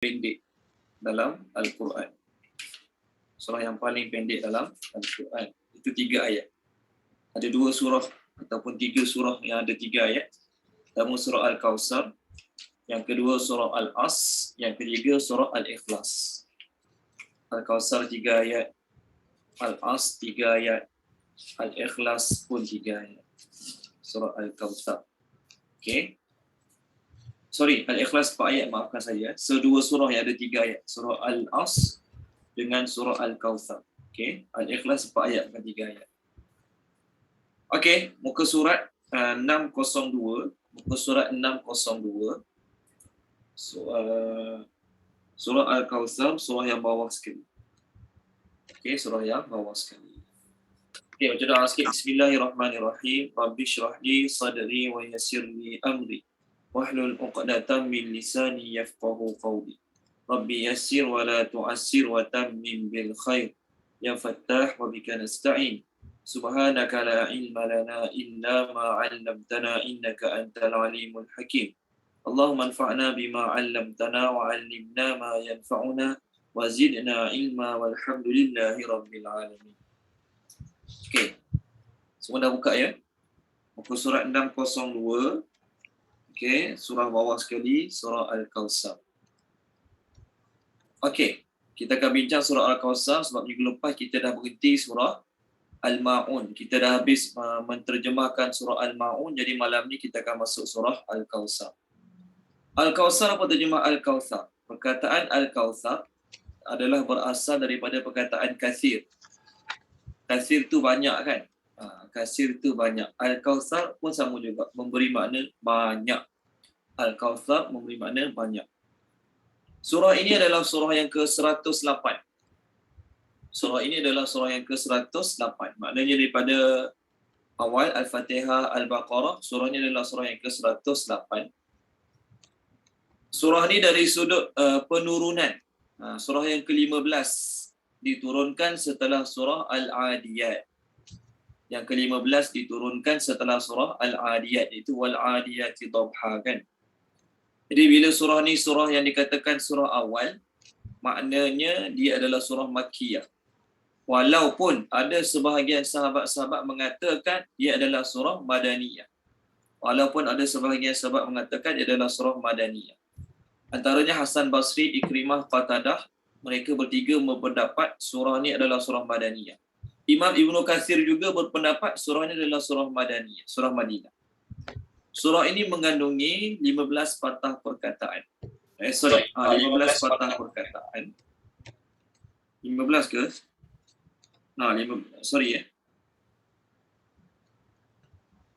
pendek dalam Al-Quran. Surah yang paling pendek dalam Al-Quran. Itu 3 ayat. Ada 2 surah ataupun 3 surah yang ada 3 ayat. Pertama surah Al-Kawthar, yang kedua surah Al-As, yang ketiga surah Al-Ikhlas. Al-Kawthar 3 ayat, Al-As 3 ayat, Al-Ikhlas pun 3 ayat. Surah Al-Kawthar. Okey. Sorry, Al-Ikhlas 4 ayat, maafkan saya. So, 2 surah yang ada 3 ayat. Surah Al-As dengan surah Al-Kawthar. Okey, Al-Ikhlas 4 ayat bukan 3 ayat. Okey, muka surat 602. Muka surat 602. Surah Al-Kawthar, surah yang bawah sekali. Okey, surah yang bawah sekali. Okey, baca doa sikit. Bismillahirrahmanirrahim. Rabbi shrah li sadri wa yassir li amri. Wahlul 'uqdatam min lisani yafqahu qawli. Rabbi yassir wa la tu'assir wa tammim bil khair. Ya Fattah wa bika nasta'in. Subhanaka la ilma lana illa ma 'allamtana innaka antal alimul hakim. Allahumma anfa'na bima 'allamtana wa 'allimna ma yanfa'una wa zidna ilma walhamdulillahi rabbil alamin. Okey. Semua dah buka ya? Muka surat 602. Okey, surah bawah sekali, surah Al-Kawthar. Okey, kita akan bincang surah Al-Kawthar sebab minggu lepas kita dah berhenti surah Al-Ma'un. Kita dah habis menterjemahkan surah Al-Ma'un, jadi malam ni kita akan masuk surah Al-Kawthar. Al-Kawthar apa terjemah Al-Kawthar? Perkataan Al-Kawthar adalah berasal daripada perkataan kathir. Kathir tu banyak kan? Kathir tu banyak. Al-Kawthar pun sama juga, memberi makna banyak. Al-Kawthar memberi makna banyak. Surah ini adalah surah yang ke-108. Surah ini adalah surah yang ke-108. Maknanya daripada awal Al-Fatihah, Al-Baqarah, surah ini adalah surah yang ke-108. Surah ini dari sudut penurunan. Surah yang ke-15 diturunkan setelah surah Al-Adiyat. Yang ke-15 diturunkan setelah surah Al-Adiyat, iaitu Wal-Adiyati Dhabha kan. Jadi bila surah ni surah yang dikatakan surah awal, maknanya dia adalah surah Makkiyah. Walaupun ada sebahagian sahabat-sahabat mengatakan dia adalah surah Madaniyah. Walaupun ada sebahagian sahabat mengatakan dia adalah surah Madaniyah. Antaranya Hasan Basri, Ikrimah, Qatadah, mereka bertiga berpendapat surah ni adalah surah Madaniyah. Imam Ibnu Katsir juga berpendapat surah ini adalah surah Madaniyah, surah Madinah. Surah ini mengandungi 15 patah perkataan. 15 patah perkataan. 15 ke?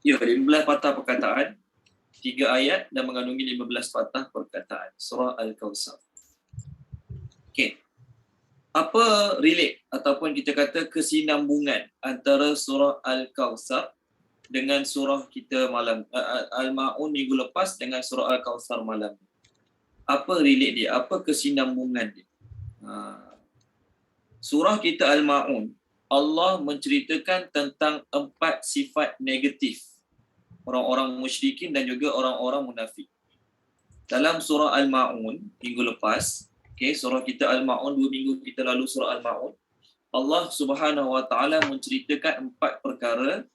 Ya, 15 patah perkataan, 3 ayat dan mengandungi 15 patah perkataan. Surah Al-Kawthar. Okey. Apa relate ataupun kita kata kesinambungan antara surah Al-Kawthar dengan surah kita malam Al-Ma'un minggu lepas dengan surah Al-Kawthar malam? Apa relate dia? Apa kesinambungan dia? Surah kita Al-Ma'un, Allah menceritakan tentang 4 sifat negatif orang-orang musyrikin dan juga orang-orang munafik. Dalam surah Al-Ma'un minggu lepas, surah kita Al-Ma'un 2 minggu kita lalu surah Al-Ma'un, Allah Subhanahu Wa Taala menceritakan 4 perkara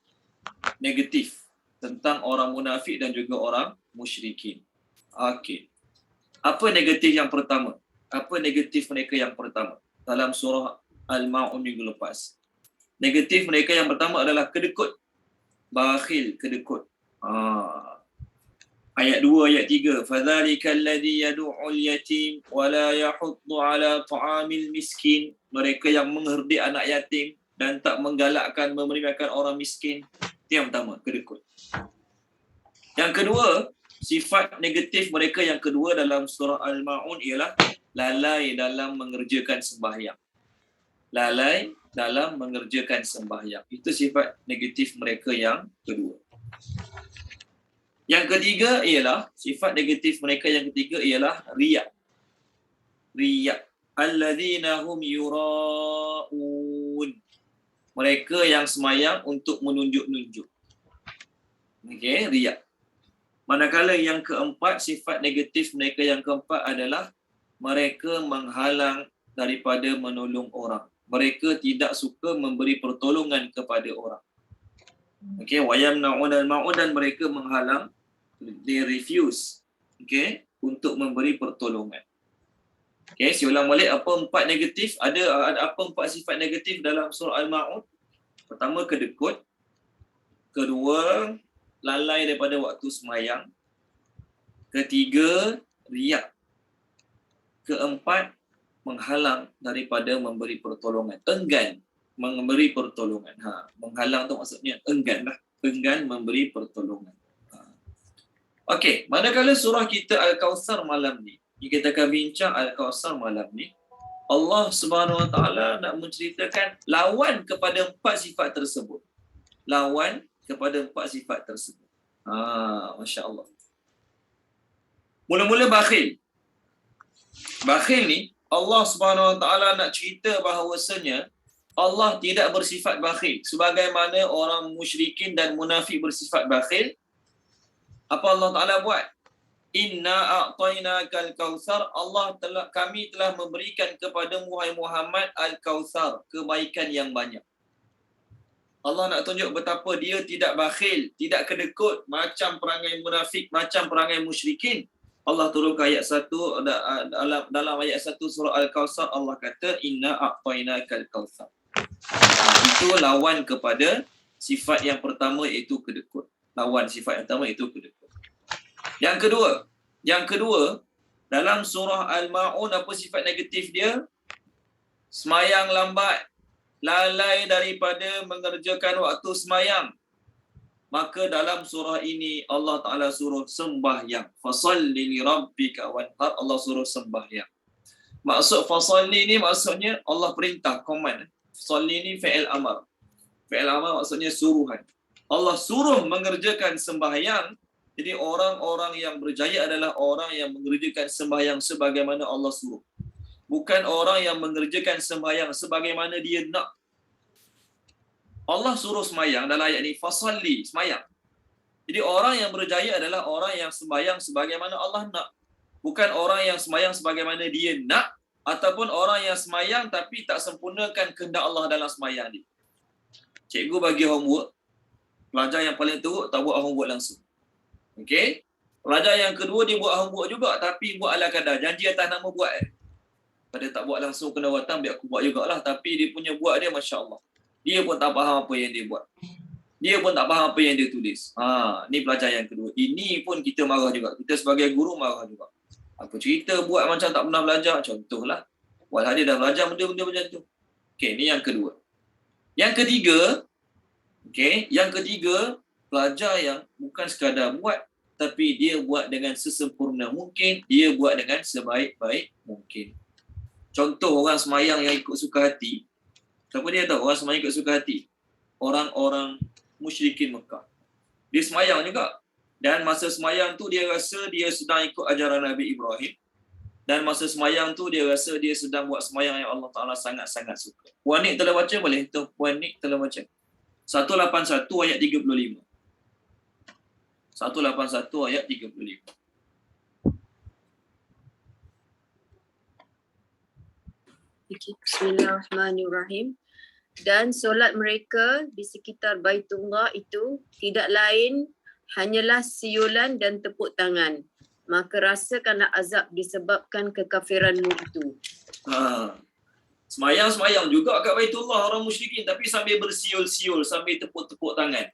negatif tentang orang munafik dan juga orang musyrikin. Okey. Apa negatif yang pertama? Apa negatif mereka yang pertama dalam surah Al-Ma'un minggu lepas? Negatif mereka yang pertama adalah kedekut. Bakhil, kedekut. Ayat 2, ayat 3. Fadzalikal ladzi yad'ul yatim wa la yahuddu 'ala ta'amil miskin. Mereka yang mengherdik anak yatim dan tak menggalakkan memberi makan orang miskin. Itu yang pertama, kedekut. Yang kedua, sifat negatif mereka yang kedua dalam surah Al-Ma'un ialah lalai dalam mengerjakan sembahyang. Lalai dalam mengerjakan sembahyang. Itu sifat negatif mereka yang kedua. Yang ketiga ialah, sifat negatif mereka yang ketiga ialah riya. Riya. Alladzina hum yura'un. Mereka yang semayang untuk menunjuk-nunjuk. Okey, riya. Manakala yang keempat, sifat negatif mereka yang keempat adalah mereka menghalang daripada menolong orang. Mereka tidak suka memberi pertolongan kepada orang. Okey, wa yamna'una al-ma'un, dan mereka menghalang, they refuse, okey, untuk memberi pertolongan. Okey, saya ulang balik, apa empat negatif, ada apa empat sifat negatif dalam surah Al-Ma'un? Pertama, kedekut. Kedua, lalai daripada waktu semayang. Ketiga, riak. Keempat, menghalang daripada memberi pertolongan. Enggan memberi pertolongan. Menghalang tu maksudnya enggan lah. Enggan memberi pertolongan. Okey, manakala surah kita Al-Kautsar malam ni, kita akan bincang Al-Kautsar malam ni, Allah Subhanahu Wa Taala nak menceritakan lawan kepada empat sifat tersebut. Lawan kepada empat sifat tersebut. Masya Allah. Mula-mula bakhil. Bakhil ni, Allah Subhanahu Wa Taala nak cerita bahawasanya Allah tidak bersifat bakhil. Sebagaimana orang musyrikin dan munafik bersifat bakhil, apa Allah Ta'ala buat? Inna a'tainakal kautsar, kami telah memberikan kepada Muhammad al-Kautsar, kebaikan yang banyak. Allah nak tunjuk betapa dia tidak bakhil, tidak kedekut macam perangai munafik, macam perangai musyrikin. Allah turunkan ayat 1 dalam ayat 1 surah Al-Kautsar, Allah kata inna a'tainakal kautsar. Itu lawan kepada sifat yang pertama, iaitu kedekut. Lawan sifat yang pertama itu kedekut. Yang kedua, dalam surah Al-Ma'un, apa sifat negatif dia? Semayang lambat, lalai daripada mengerjakan waktu semayang. Maka dalam surah ini Allah Ta'ala suruh sembahyang. Fasalli li rabbika wanhar, Allah suruh sembahyang. Maksud fasalli ni maksudnya Allah perintah, command. Fasalli ni fi'il amar. Fi'il amar maksudnya suruhan. Allah suruh mengerjakan sembahyang. Jadi orang-orang yang berjaya adalah orang yang mengerjakan sembahyang sebagaimana Allah suruh. Bukan orang yang mengerjakan sembahyang sebagaimana dia nak. Allah suruh sembahyang dalam ayat ni, fasalli, sembahyang. Jadi orang yang berjaya adalah orang yang sembahyang sebagaimana Allah nak. Bukan orang yang sembahyang sebagaimana dia nak, ataupun orang yang sembahyang tapi tak sempurnakan kehendak Allah dalam sembahyang dia. Cikgu bagi homework, pelajar yang paling teruk tak buat homework langsung. Okey? Pelajar yang kedua dia buat homework juga tapi buat ala kadar, janji atas nama buat. Pada tak buat langsung kena watang, biar aku buat jugalah, tapi dia punya buat dia masya-Allah. Dia pun tak faham apa yang dia buat. Dia pun tak faham apa yang dia tulis. Ni pelajar yang kedua. Ini pun kita marah juga. Kita sebagai guru marah juga. Apa cerita buat macam tak pernah belajar, contohlah. Walau dia dah belajar benda-benda macam tu. Okey, ni yang kedua. Yang ketiga, pelajar yang bukan sekadar buat, tapi dia buat dengan sesempurna mungkin, dia buat dengan sebaik-baik mungkin. Contoh orang semayang yang ikut suka hati. Siapa dia tahu orang semayang ikut suka hati? Orang-orang musyrikin Mekah. Dia semayang juga. Dan masa semayang tu dia rasa dia sedang ikut ajaran Nabi Ibrahim. Dan masa semayang tu dia rasa dia sedang buat semayang yang Allah Ta'ala sangat-sangat suka. Puan Nik telah baca boleh? Puan Nik telah baca. 181 ayat 35. 181 ayat 35. Bismillahirrahmanirrahim. Dan solat mereka di sekitar Baitullah itu tidak lain hanyalah siulan dan tepuk tangan. Maka rasakanlah azab disebabkan kekafiranmu itu. Semayang juga kat Baitullah orang musyrikin, tapi sambil bersiul-siul, sambil tepuk-tepuk tangan.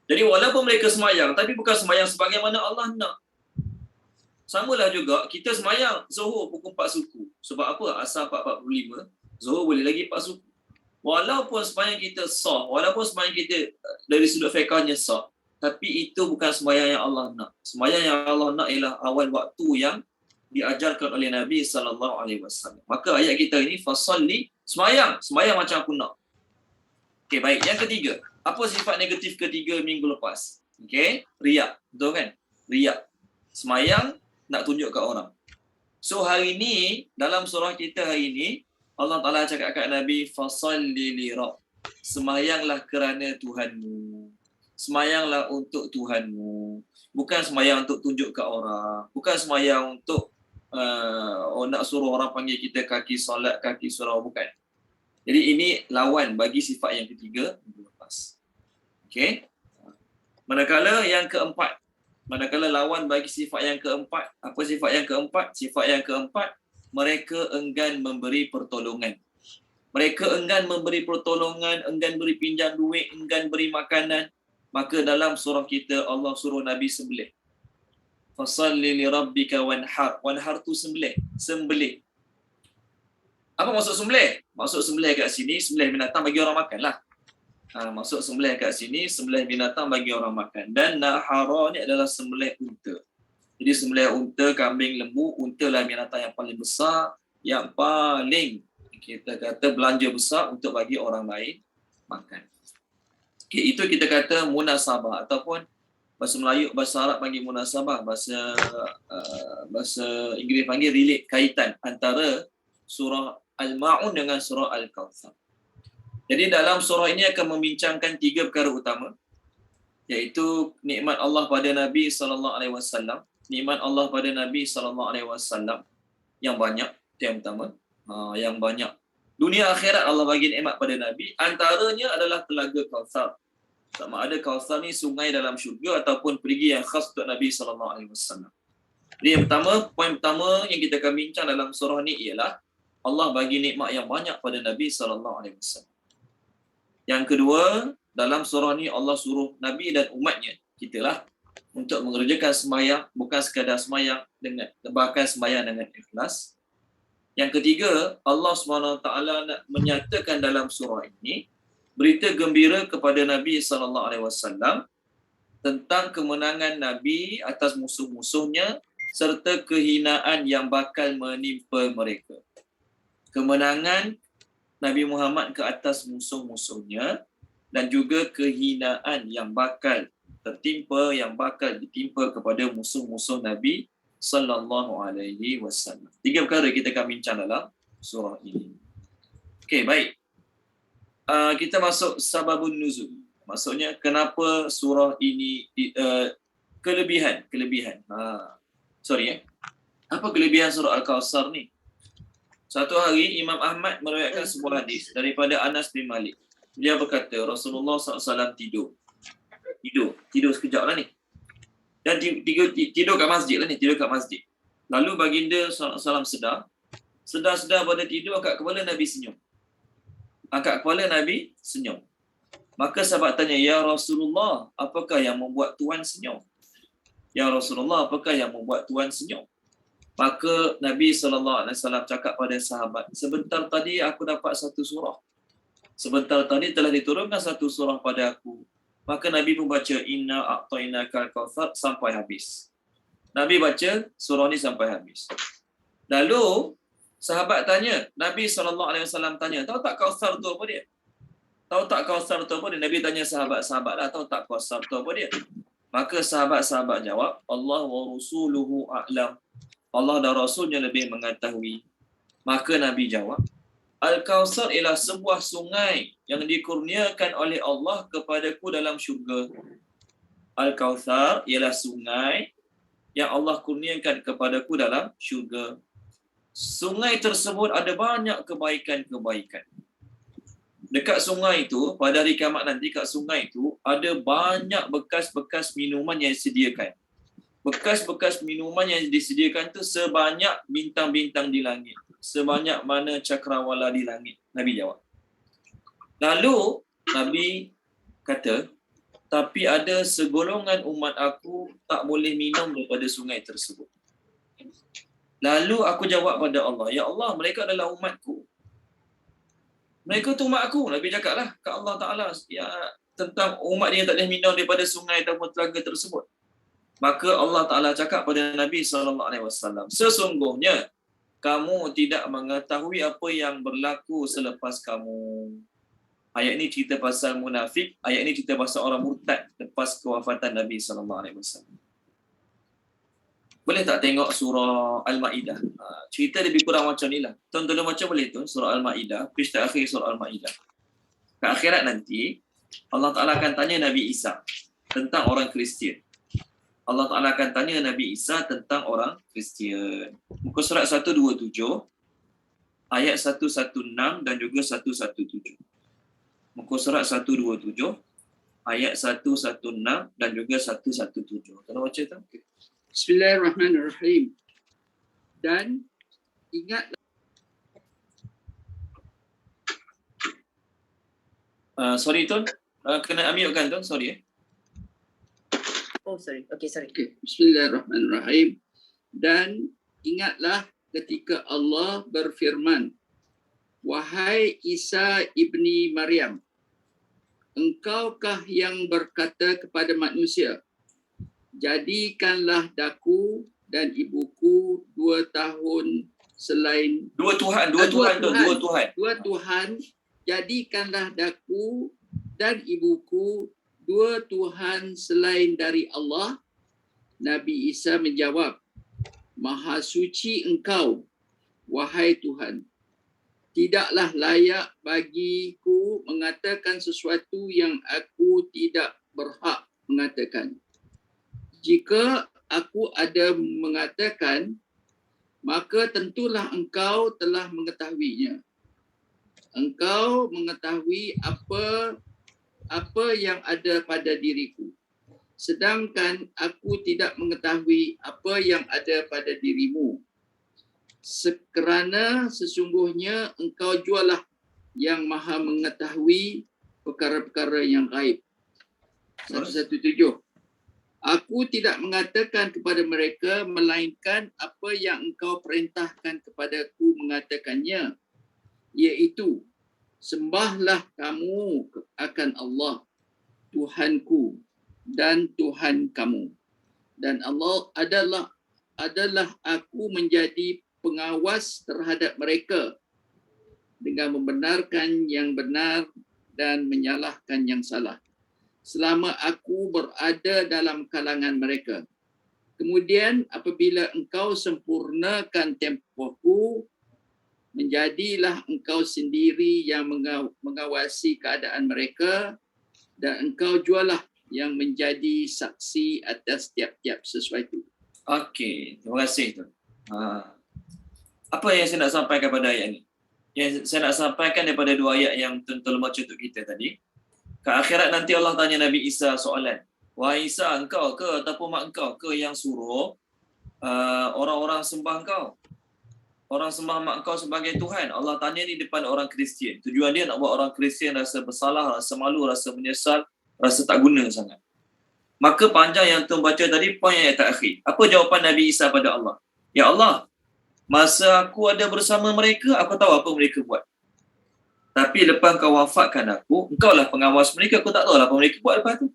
Jadi walaupun mereka semayang, tapi bukan semayang sebagaimana Allah nak. Samalah juga, kita semayang Zuhur pukul 4 suku. Sebab apa? Asal 4.45, Zuhur boleh lagi 4 suku. Walaupun semayang kita sah, walaupun semayang kita dari sudut fiqahnya sah, tapi itu bukan semayang yang Allah nak. Semayang yang Allah nak ialah awal waktu yang diajarkan oleh Nabi SAW. Maka ayat kita ini, fasalli, semayang macam aku nak. Okey, baik. Yang ketiga, apa sifat negatif ketiga minggu lepas? Okey, riak. Betul kan? Riak. Semayang nak tunjuk kat orang. So hari ni, dalam surah kita hari ni, Allah Ta'ala cakap kat Nabi, fasalli li rabb. Semayanglah kerana Tuhanmu. Semayanglah untuk Tuhanmu. Bukan semayang untuk tunjuk kat orang. Bukan semayang untuk nak suruh orang panggil kita kaki solat, kaki surau, bukan. Jadi ini lawan bagi sifat yang ketiga, lepas. Okey. Manakala lawan bagi sifat yang keempat, apa sifat yang keempat? Sifat yang keempat, mereka enggan memberi pertolongan. Mereka enggan memberi pertolongan, enggan beri pinjam duit, enggan beri makanan. Maka dalam surah kita Allah suruh Nabi sembelih. Fasalli li rabbika wanhar. Wanhar tu sembelih. Apa maksud sembelih? Maksud sembelih kat sini, sembelih binatang bagi orang makan lah. Maksud sembelih kat sini, sembelih binatang bagi orang makan. Dan nahara ni adalah sembelih unta. Jadi sembelih unta, kambing, lembu, unta lah binatang yang paling besar, yang paling kita kata belanja besar untuk bagi orang lain makan. Okay, itu kita kata munasabah ataupun bahasa Melayu, bahasa Arab panggil munasabah, bahasa Inggeris panggil relate, kaitan antara surah Al-Ma'un dengan surah Al-Kautsar. Jadi dalam surah ini akan membincangkan 3 perkara utama, iaitu nikmat Allah pada Nabi SAW. Nikmat Allah pada Nabi SAW yang banyak, itu yang pertama. Yang banyak. Dunia akhirat Allah bagi nikmat pada Nabi, antaranya adalah Telaga Kautsar. Sama ada Kautsar ni sungai dalam syurga ataupun perigi yang khas untuk Nabi SAW. Jadi yang pertama, poin pertama yang kita akan bincang dalam surah ni ialah Allah bagi nikmat yang banyak pada Nabi SAW. Yang kedua, dalam surah ni Allah suruh Nabi dan umatnya, kita lah, untuk mengerjakan sembahyang, bukan sekadar sembahyang, bahkan sembahyang dengan ikhlas. Yang ketiga, Allah SWT nak menyatakan dalam surah ini berita gembira kepada Nabi SAW tentang kemenangan Nabi atas musuh-musuhnya serta kehinaan yang bakal menimpa mereka. Kemenangan Nabi Muhammad ke atas musuh-musuhnya dan juga kehinaan yang bakal ditimpa kepada musuh-musuh Nabi sallallahu alaihi wasallam. 3 perkara kita akan bincang dalam surah ini. Okey, baik. Kita masuk sababun nuzul. Maksudnya kenapa surah ini kelebihan. Apa kelebihan surah Al-Kautsar ni? Satu hari Imam Ahmad meriwayatkan sebuah hadis daripada Anas bin Malik. Dia berkata Rasulullah SAW tidur sekejap lah ni. Dan tidur kat masjid lah ni, tidur kat masjid. Lalu baginda SAW sedar pada tidur, angkat kepala Nabi senyum. Maka sahabat tanya, "Ya Rasulullah, apakah yang membuat Tuan senyum?" "Ya Rasulullah, apakah yang membuat Tuan senyum?" Maka Nabi SAW cakap pada sahabat, "Sebentar tadi aku dapat satu surah. Sebentar tadi telah diturunkan satu surah pada aku." Maka Nabi membaca Inna a'tainakal kautsar sampai habis. Nabi baca surah ni sampai habis. Lalu sahabat tanya, Nabi SAW tanya, "Tahu tak Kautsar tu apa dia?" Nabi tanya sahabat-sahabat lah, "Tahu tak Kautsar tu apa dia?" Maka sahabat-sahabat jawab, "Allah wa rasuluhu a'lam." Allah dan Rasulnya lebih mengetahui. Maka Nabi jawab, "Al-Kautsar ialah sebuah sungai yang dikurniakan oleh Allah kepadaku dalam syurga." Al-Kautsar ialah sungai yang Allah kurniakan kepadaku dalam syurga. Sungai tersebut ada banyak kebaikan-kebaikan. Dekat sungai itu, pada hari kiamat nanti, kat sungai itu ada banyak bekas-bekas minuman yang disediakan. Bekas-bekas minuman yang disediakan tu sebanyak bintang-bintang di langit. Sebanyak mana cakrawala di langit. Nabi jawab. Lalu Nabi kata, "Tapi ada segolongan umat aku tak boleh minum daripada sungai tersebut." Lalu aku jawab pada Allah, "Ya Allah, mereka adalah umatku." "Mereka tu umat aku." Nabi cakaplah ke Allah Ta'ala tentang umat dia tak boleh minum daripada sungai ataupun telaga tersebut. Maka Allah Ta'ala cakap pada Nabi SAW, "Sesungguhnya kamu tidak mengetahui apa yang berlaku selepas kamu." Ayat ini cerita pasal munafik, ayat ini cerita pasal orang murtad lepas kewafatan Nabi SAW. Boleh tak tengok surah Al-Ma'idah? Cerita lebih kurang macam ni lah. Tuan-tuan macam boleh tu, surah Al-Ma'idah, page akhir surah Al-Ma'idah. Ke akhirat nanti, Allah Ta'ala akan tanya Nabi Isa tentang orang Kristian. Allah Ta'ala akan tanya Nabi Isa tentang orang Kristian. Muka surat 127, ayat 116 dan juga 117. Muka surat 127, ayat 116 dan juga 117. Kalau baca tu? Okay. Bismillahirrahmanirrahim. Dan ingat Sorry Tun, kena unmute kan Tun? Sorry. Oh, sorry. Okay, sorry. okay. Bismillahirrahmanirrahim. Dan ingatlah ketika Allah berfirman, wahai Isa ibni Maryam, engkaukah yang berkata kepada manusia, jadikanlah daku dan ibuku 2 tahun selain Dua Tuhan. Jadikanlah daku dan ibuku 2 Tuhan selain dari Allah. Nabi Isa menjawab, Maha suci engkau, wahai Tuhan. Tidaklah layak bagiku mengatakan sesuatu yang aku tidak berhak mengatakan. Jika aku ada mengatakan, maka tentulah engkau telah mengetahuinya. Engkau mengetahui apa yang ada pada diriku. Sedangkan aku tidak mengetahui apa yang ada pada dirimu. Kerana sesungguhnya engkau jualah yang maha mengetahui perkara-perkara yang gaib. 117. Aku tidak mengatakan kepada mereka melainkan apa yang engkau perintahkan kepadaku mengatakannya, iaitu sembahlah kamu akan Allah, Tuhanku dan Tuhan kamu. Dan Allah adalah aku menjadi pengawas terhadap mereka dengan membenarkan yang benar dan menyalahkan yang salah, selama aku berada dalam kalangan mereka. Kemudian apabila engkau sempurnakan tempohku, menjadilah engkau sendiri yang mengawasi keadaan mereka, dan engkau jualah yang menjadi saksi atas tiap-tiap sesuatu. Okey, terima kasih tu. Apa yang saya nak sampaikan pada ayat ni? Yang saya nak sampaikan daripada 2 ayat yang Tuan baca untuk kita tadi. Ke akhirat nanti Allah tanya Nabi Isa soalan. Wahai Isa, engkau ke ataupun mak engkau ke yang suruh orang-orang sembah engkau? Orang sembah mak engkau sebagai Tuhan. Allah tanya ni depan orang Kristian. Tujuan dia nak buat orang Kristian rasa bersalah, rasa malu, rasa menyesal, rasa tak guna sangat. Maka panjang yang Tuan baca tadi, poin ayat terakhir. Apa jawapan Nabi Isa pada Allah? Ya Allah, masa aku ada bersama mereka, aku tahu apa mereka buat. Tapi lepas kau wafatkan aku, engkau lah pengawas mereka, aku tak tahu lah apa mereka buat lepas tu.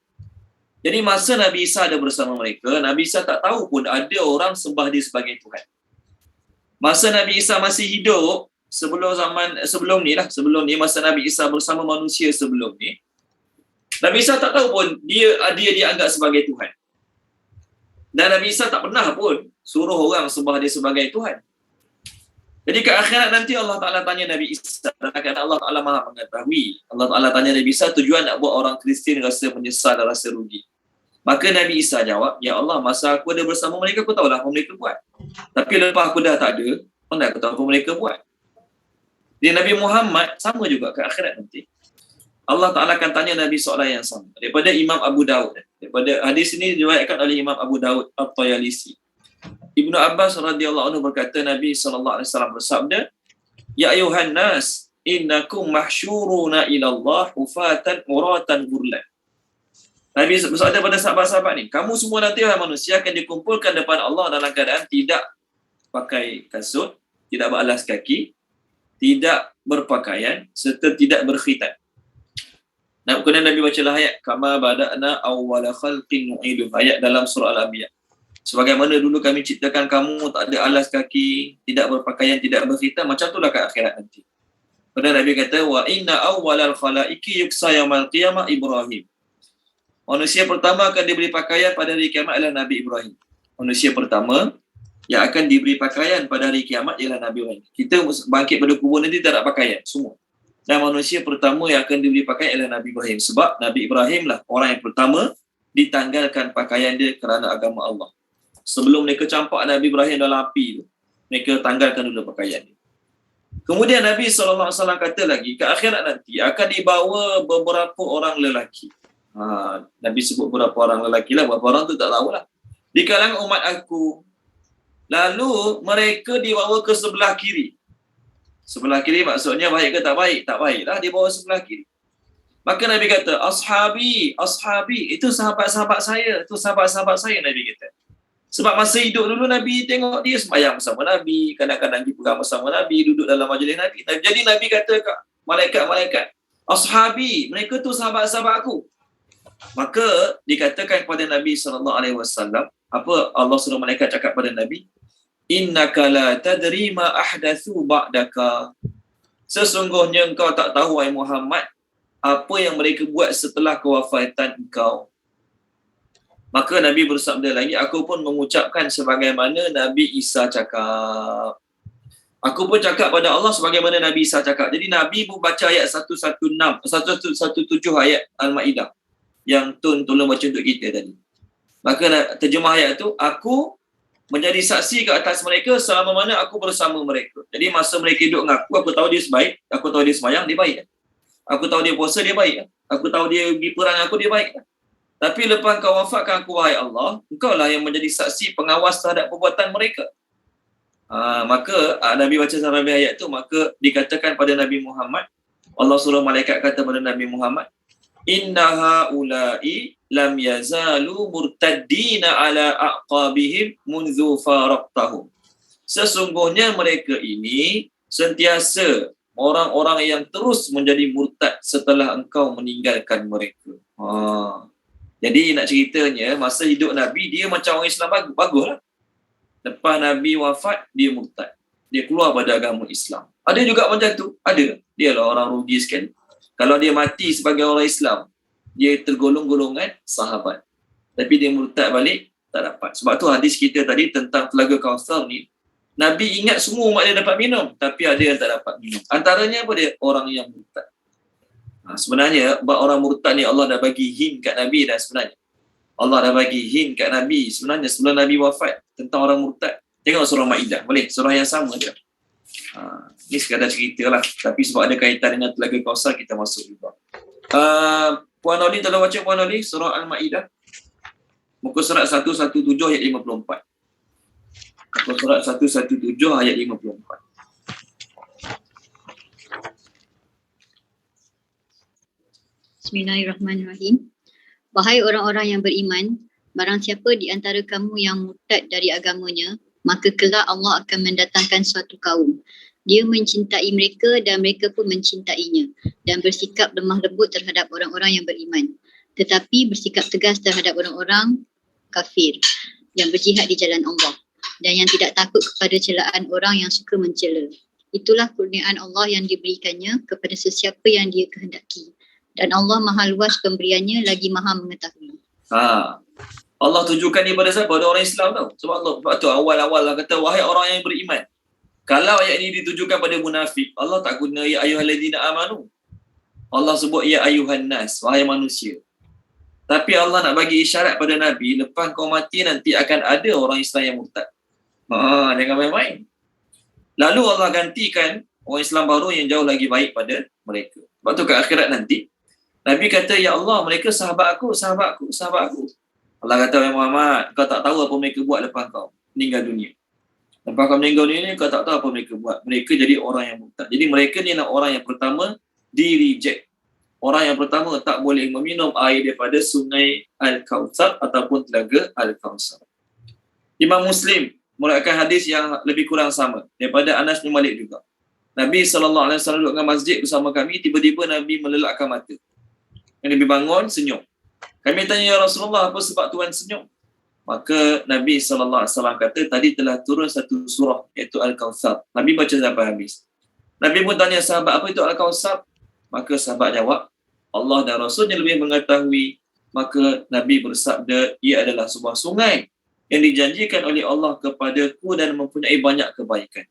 Jadi masa Nabi Isa ada bersama mereka, Nabi Isa tak tahu pun ada orang sembah dia sebagai Tuhan. Masa Nabi Isa masih hidup, sebelum ni masa Nabi Isa bersama manusia sebelum ni, Nabi Isa tak tahu pun dia dianggap sebagai Tuhan. Dan Nabi Isa tak pernah pun suruh orang sembah dia sebagai Tuhan. Jadi ke akhirat nanti Allah Ta'ala tanya Nabi Isa, dan Allah Ta'ala maha mengetahui. Allah Ta'ala tanya Nabi Isa, tujuan nak buat orang Kristian rasa menyesal dan rasa rugi. Maka Nabi Isa jawab, ya Allah, masa aku ada bersama mereka, aku tahulah apa mereka buat. Tapi lepas aku dah tak ada, mana aku tahu apa mereka buat. Di Nabi Muhammad sama juga ke akhirat nanti. Allah Ta'ala akan tanya Nabi soalan yang sama. Daripada Imam Abu Daud. Daripada hadis ini diriwayatkan oleh Imam Abu Daud At-Tayalisi. Ibnu Abbas radhiyallahu anhu berkata, Nabi sallallahu alaihi wasallam bersabda, ya ayuhan nas, innakum mahsyuruna ila Allah hufatan uratan ghurlan. Nabi bersabda pada sahabat-sahabat ni, kamu semua nanti manusia akan dikumpulkan depan Allah dalam keadaan tidak pakai kasut, tidak beralas kaki, tidak berpakaian serta tidak berkhitan. Kemudian Nabi bacalah ayat kama bada'na awwala khalqin nu'idu, ayat dalam surah Al-Anbiya. Sebagaimana dulu kami ciptakan kamu tak ada alas kaki, tidak berpakaian, tidak berkhitan, macam itulah ke akhirat nanti. Kemudian Nabi kata wa inna awwalal khalaiqi yuksa yaumil qiyamah Ibrahim. Manusia pertama akan diberi pakaian pada hari kiamat adalah Nabi Ibrahim. Manusia pertama yang akan diberi pakaian pada hari kiamat ialah Nabi Ibrahim. Kita bangkit pada kubur nanti tak ada pakaian semua. Dan manusia pertama yang akan diberi pakaian ialah Nabi Ibrahim. Sebab Nabi Ibrahim lah orang yang pertama ditanggalkan pakaian dia kerana agama Allah. Sebelum mereka campak Nabi Ibrahim dalam api tu, mereka tanggalkan dulu pakaian dia. Kemudian Nabi SAW kata lagi, ke akhirat nanti akan dibawa beberapa orang lelaki. Nabi sebut beberapa orang lelaki lah, beberapa orang tu tak tahulah. Di kalangan umat aku. Lalu mereka dibawa ke sebelah kiri. Sebelah kiri maksudnya baik ke tak baik? Tak baiklah dibawa sebelah kiri. Maka Nabi kata, ashabi, ashabi, itu sahabat-sahabat saya, itu sahabat-sahabat saya, Nabi kata. Sebab masa hidup dulu Nabi tengok dia sembahyang bersama Nabi, kadang-kadang pergi pegang bersama Nabi, duduk dalam majlis Nabi. Jadi Nabi kata kat malaikat-malaikat, ashabi, mereka tu sahabat-sahabat aku. Maka dikatakan kepada Nabi SAW, apa Allah suruh malaikat cakap pada Nabi? Innaka la tadri ma ahdathu ba'daka. Sesungguhnya engkau tak tahu, wahai Muhammad, apa yang mereka buat setelah kewafatan engkau. Maka Nabi bersabda lagi, aku pun mengucapkan sebagaimana Nabi Isa cakap. Aku pun cakap pada Allah sebagaimana Nabi Isa cakap. Jadi Nabi pun baca ayat 117 ayat Al-Ma'idah yang Tun tolong baca untuk kita tadi. Maka terjemah ayat tu, aku menjadi saksi ke atas mereka selama mana aku bersama mereka. Jadi masa mereka hidup dengan aku tahu dia sebaik, aku tahu dia sembahyang, dia baik. Aku tahu dia puasa, dia baik. Aku tahu dia pergi perang aku, dia baik. Tapi lepas kau wafatkan aku, wahai Allah, engkau lah yang menjadi saksi pengawas terhadap perbuatan mereka. Maka Nabi baca sampai ayat tu, maka dikatakan pada Nabi Muhammad, Allah suruh malaikat kata pada Nabi Muhammad, inna haula'i lam yazalu murtaddina ala aqabihim munzu faraqtahum. Sesungguhnya mereka ini sentiasa orang-orang yang terus menjadi murtad setelah engkau meninggalkan mereka. Jadi nak ceritanya, masa hidup Nabi, dia macam orang Islam baguslah. Lepas Nabi wafat, dia murtad. Dia keluar pada agama Islam. Ada juga macam tu. Ada. Dia lah orang rugi sekali. Kalau dia mati sebagai orang Islam, dia tergolong golongan sahabat. Tapi dia murtad balik, tak dapat. Sebab tu hadis kita tadi tentang Telaga Kautsar ni, Nabi ingat semua umat dia dapat minum, tapi ada yang tak dapat minum. Antaranya apa dia? Orang yang murtad. Sebenarnya orang murtad ni Allah dah bagi hint kat Nabi dah sebenarnya. Allah dah bagi hint kat Nabi sebenarnya sebelum Nabi wafat tentang orang murtad. Tengok surah Maidah, boleh? Surah yang sama je. Ni sekadar cerita lah. Tapi sebab ada kaitan dengan Telaga Kautsar, kita masuk juga. Puan Oli, tolong baca Puan Oli surah Al-Maidah. Muka surat 117 ayat 54. Muka surat 117 ayat 54. Bismillahirrahmanirrahim. Wahai orang-orang yang beriman, barang siapa di antara kamu yang murtad dari agamanya, maka kelak Allah akan mendatangkan suatu kaum. Dia mencintai mereka dan mereka pun mencintainya dan bersikap lemah lembut terhadap orang-orang yang beriman. Tetapi bersikap tegas terhadap orang-orang kafir yang berjihad di jalan Allah dan yang tidak takut kepada celaan orang yang suka mencela. Itulah kurniaan Allah yang diberikannya kepada sesiapa yang dia kehendaki. Dan Allah maha luas pemberiannya lagi maha mengetahui. Allah tujukan ni pada siapa? Pada orang Islam tau. Sebab tu awal-awal lah kata, wahai orang yang beriman. Kalau ayat ini ditujukan pada munafik, Allah tak guna ya ayyuhallazina amanu. Allah sebut ya ayyuhan nas, wahai manusia. Tapi Allah nak bagi isyarat pada Nabi, lepas kau mati nanti akan ada orang Islam yang murtad. Jangan main-main. Lalu Allah gantikan orang Islam baru yang jauh lagi baik pada mereka. Sebab tu ke akhirat nanti, Nabi kata, ya Allah, mereka sahabat aku, sahabat aku, sahabat aku. Allah kata, ya Muhammad, kau tak tahu apa mereka buat lepas kau meninggal dunia. Lepas kau meninggal dunia, kau tak tahu apa mereka buat. Mereka jadi orang yang murtad. Jadi mereka ni adalah orang yang pertama di-reject. Orang yang pertama tak boleh meminum air daripada sungai Al-Kautsar ataupun Telaga Al-Kautsar. Imam Muslim meriwayatkan hadis yang lebih kurang sama daripada Anas bin Malik juga. Nabi SAW duduk dengan masjid bersama kami, tiba-tiba Nabi melelakkan mata. Nabi bangun, senyum. Kami tanya, ya Rasulullah, apa sebab Tuhan senyum? Maka Nabi SAW kata, tadi telah turun satu surah, iaitu Al-Kautsar. Nabi baca sampai habis. Nabi pun tanya sahabat, apa itu Al-Kautsar? Maka sahabat jawab, Allah dan Rasulnya lebih mengetahui. Maka Nabi bersabda, ia adalah sebuah sungai yang dijanjikan oleh Allah kepadaku dan mempunyai banyak kebaikan.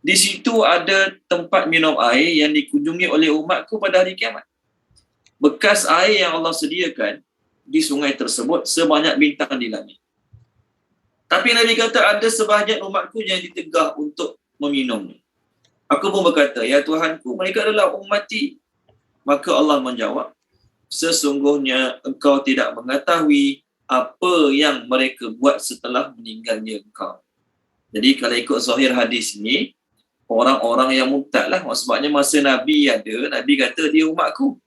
Di situ ada tempat minum air yang dikunjungi oleh umatku pada hari kiamat. Bekas air yang Allah sediakan di sungai tersebut sebanyak bintang di langit. Tapi Nabi kata ada sebahagian umatku yang ditegah untuk meminumnya. Aku pun berkata, ya Tuhanku, mereka adalah ummati. Maka Allah menjawab, sesungguhnya engkau tidak mengetahui apa yang mereka buat setelah meninggalnya engkau. Jadi kalau ikut zahir hadis ni, orang-orang yang murtad lah. Sebabnya masa Nabi ada, Nabi kata dia umatku.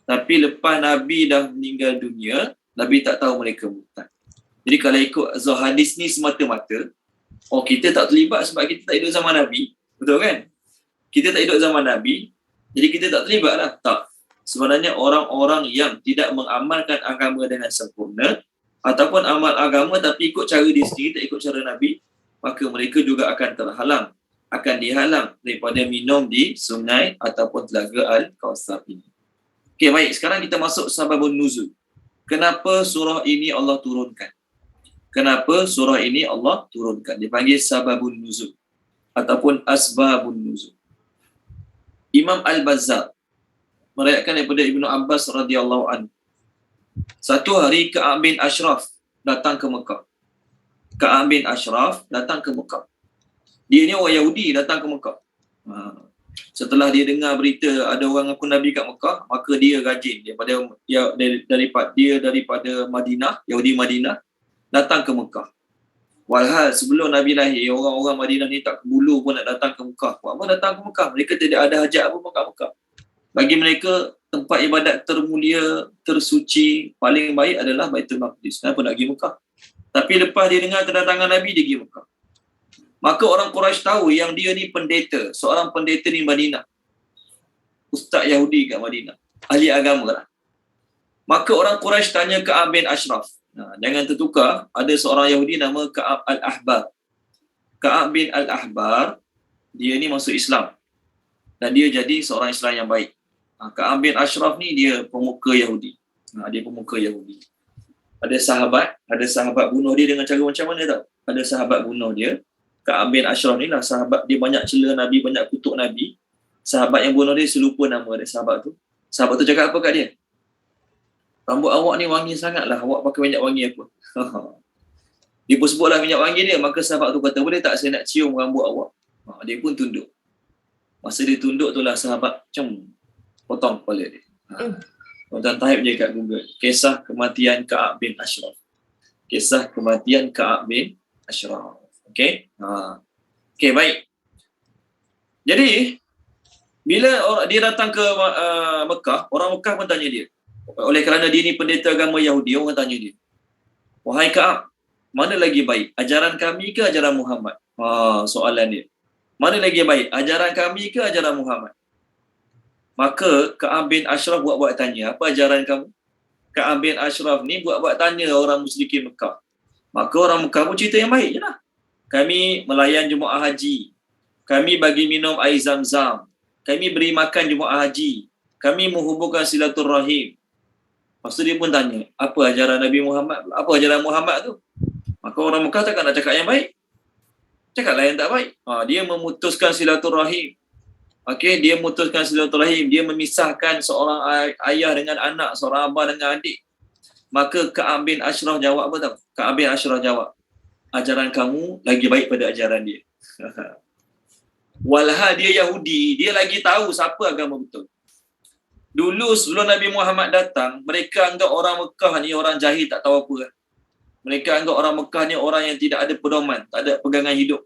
Tapi lepas Nabi dah meninggal dunia, Nabi tak tahu mereka murtad. Jadi kalau ikut zahir hadis ni semata-mata, kita tak terlibat sebab kita tak hidup zaman Nabi. Betul kan? Kita tak hidup zaman Nabi, jadi kita tak terlibat lah. Tak. Sebenarnya orang-orang yang tidak mengamalkan agama dengan sempurna, ataupun amal agama tapi ikut cara dia sendiri, tak ikut cara Nabi, maka mereka juga akan terhalang, akan dihalang daripada minum di sungai ataupun telaga Al-Kautsar ini. Okey, baik. Sekarang kita masuk sababun nuzul. Kenapa surah ini Allah turunkan? Kenapa surah ini Allah turunkan? Dipanggil sababun nuzul ataupun asbabun nuzul. Imam Al-Bazzar meriwayatkan daripada Ibnu Abbas radhiyallahu anhu. Satu hari Ka'ab bin Ashraf datang ke Mekah. Ka'ab bin Ashraf datang ke Mekah. Dia ni orang Yahudi datang ke Mekah. Setelah dia dengar berita ada orang ngaku Nabi kat Mekah, maka dia rajin daripada Madinah, Yahudi Madinah, datang ke Mekah. Walhal sebelum Nabi lahir, orang-orang Madinah ni tak bulu pun nak datang ke Mekah. Buat apa datang ke Mekah? Mereka tidak ada hajat apa pun kat Mekah. Bagi mereka, tempat ibadat termulia, tersuci, paling baik adalah Baitul Maqdis. Kenapa nak pergi Mekah? Tapi lepas dia dengar kedatangan Nabi, dia pergi Mekah. Maka orang Quraisy tahu yang dia ni pendeta, seorang pendeta di Madinah. Ustaz Yahudi kat Madinah. Ahli agama lah. Maka orang Quraisy tanya Ka'ab bin Ashraf. Jangan tertukar, ada seorang Yahudi nama Ka'ab Al-Ahbar. Ka'ab bin Al-Ahbar, dia ni masuk Islam. Dan dia jadi seorang Islam yang baik. Ka'ab bin Ashraf ni dia pemuka Yahudi. Dia pemuka Yahudi. Ada sahabat bunuh dia dengan cara macam mana tau? Ada sahabat bunuh dia. Ka'ab bin Ashraf ni lah sahabat, dia banyak cela Nabi, banyak kutuk Nabi. Sahabat yang bunuh dia, selupa nama dia sahabat tu. Sahabat tu cakap apa kat dia? Rambut awak ni wangi sangat lah, awak pakai minyak wangi apa? Dia pun sebutlah minyak wangi dia, maka sahabat tu kata, boleh tak saya nak cium rambut awak? Dia pun tunduk. Masa dia tunduk tu lah sahabat potong kepala dia. Tuan-tuan type je kat Google. Kisah kematian Ka'ab bin Ashraf. Kisah kematian Ka'ab bin Ashraf. Okey? Okey, baik. Jadi, bila dia datang ke Mekah, orang Mekah pun tanya dia. Oleh kerana dia ni pendeta agama Yahudi, orang tanya dia. Wahai Ka'ab, mana lagi baik? Ajaran kami ke ajaran Muhammad? Soalan dia. Mana lagi baik? Ajaran kami ke ajaran Muhammad? Maka Ka'ab bin Ashraf buat-buat tanya, apa ajaran kamu? Ka'ab bin Ashraf ni buat-buat tanya orang musyrikin Mekah. Maka orang Mekah pun cerita yang baik je lah. Kami melayan jemaah haji. Kami bagi minum air zam-zam. Kami beri makan jemaah haji. Kami menghubungkan silaturrahim. Lepas tu dia pun tanya, apa ajaran Nabi Muhammad? Apa ajaran Muhammad tu? Maka orang Mekah takkan nak cakap yang baik. Cakaplah yang tak baik. Dia memutuskan silaturrahim. Okey, dia memutuskan silaturahim, dia memisahkan seorang ayah dengan anak, seorang abah dengan adik. Maka Ka'ab bin Ashraf jawab apa tahu? Ka'ab bin Ashraf jawab, ajaran kamu lagi baik pada ajaran dia. Walhal dia Yahudi, dia lagi tahu siapa agama betul. Dulu sebelum Nabi Muhammad datang, mereka anggap orang Mekah ni orang jahil tak tahu apa. Mereka anggap orang Mekah ni orang yang tidak ada pedoman, tak ada pegangan hidup.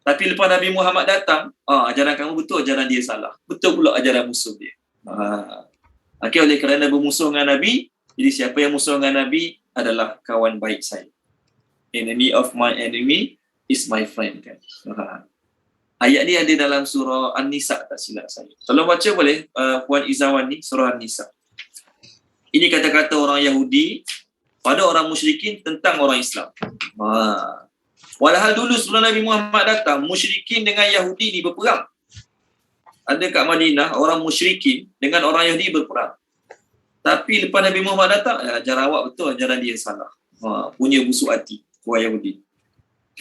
Tapi lepas Nabi Muhammad datang, ajaran kamu betul, ajaran dia salah. Betul pula ajaran musuh dia. Okay, oleh kerana bermusuh dengan Nabi, jadi siapa yang musuh dengan Nabi adalah kawan baik saya. Enemy of my enemy is my friend. Kan? Ayat ni ada dalam surah An-Nisa, tak silap saya. Kalau baca boleh, Puan Izawan ni, surah An-Nisa. Ini kata-kata orang Yahudi pada orang musyrikin tentang orang Islam. Walhal dulu sebelum Nabi Muhammad datang, musyrikin dengan Yahudi ni berperang. Ada kat Madinah, orang musyrikin dengan orang Yahudi berperang. Tapi lepas Nabi Muhammad datang, ajaran awak betul, ajaran dia salah. Punya busuk hati, orang Yahudi.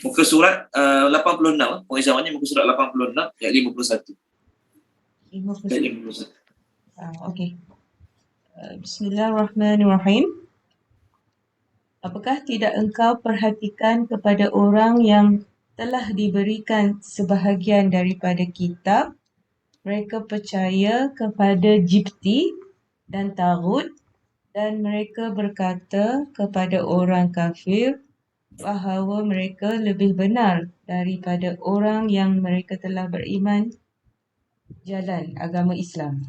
Muka surat 86, pengesahan ni muka surat 86, ayat 51. 51. Okey. Bismillahirrahmanirrahim. Apakah tidak engkau perhatikan kepada orang yang telah diberikan sebahagian daripada kitab, mereka percaya kepada jibti dan tagut, dan mereka berkata kepada orang kafir bahawa mereka lebih benar daripada orang yang mereka telah beriman jalan agama Islam.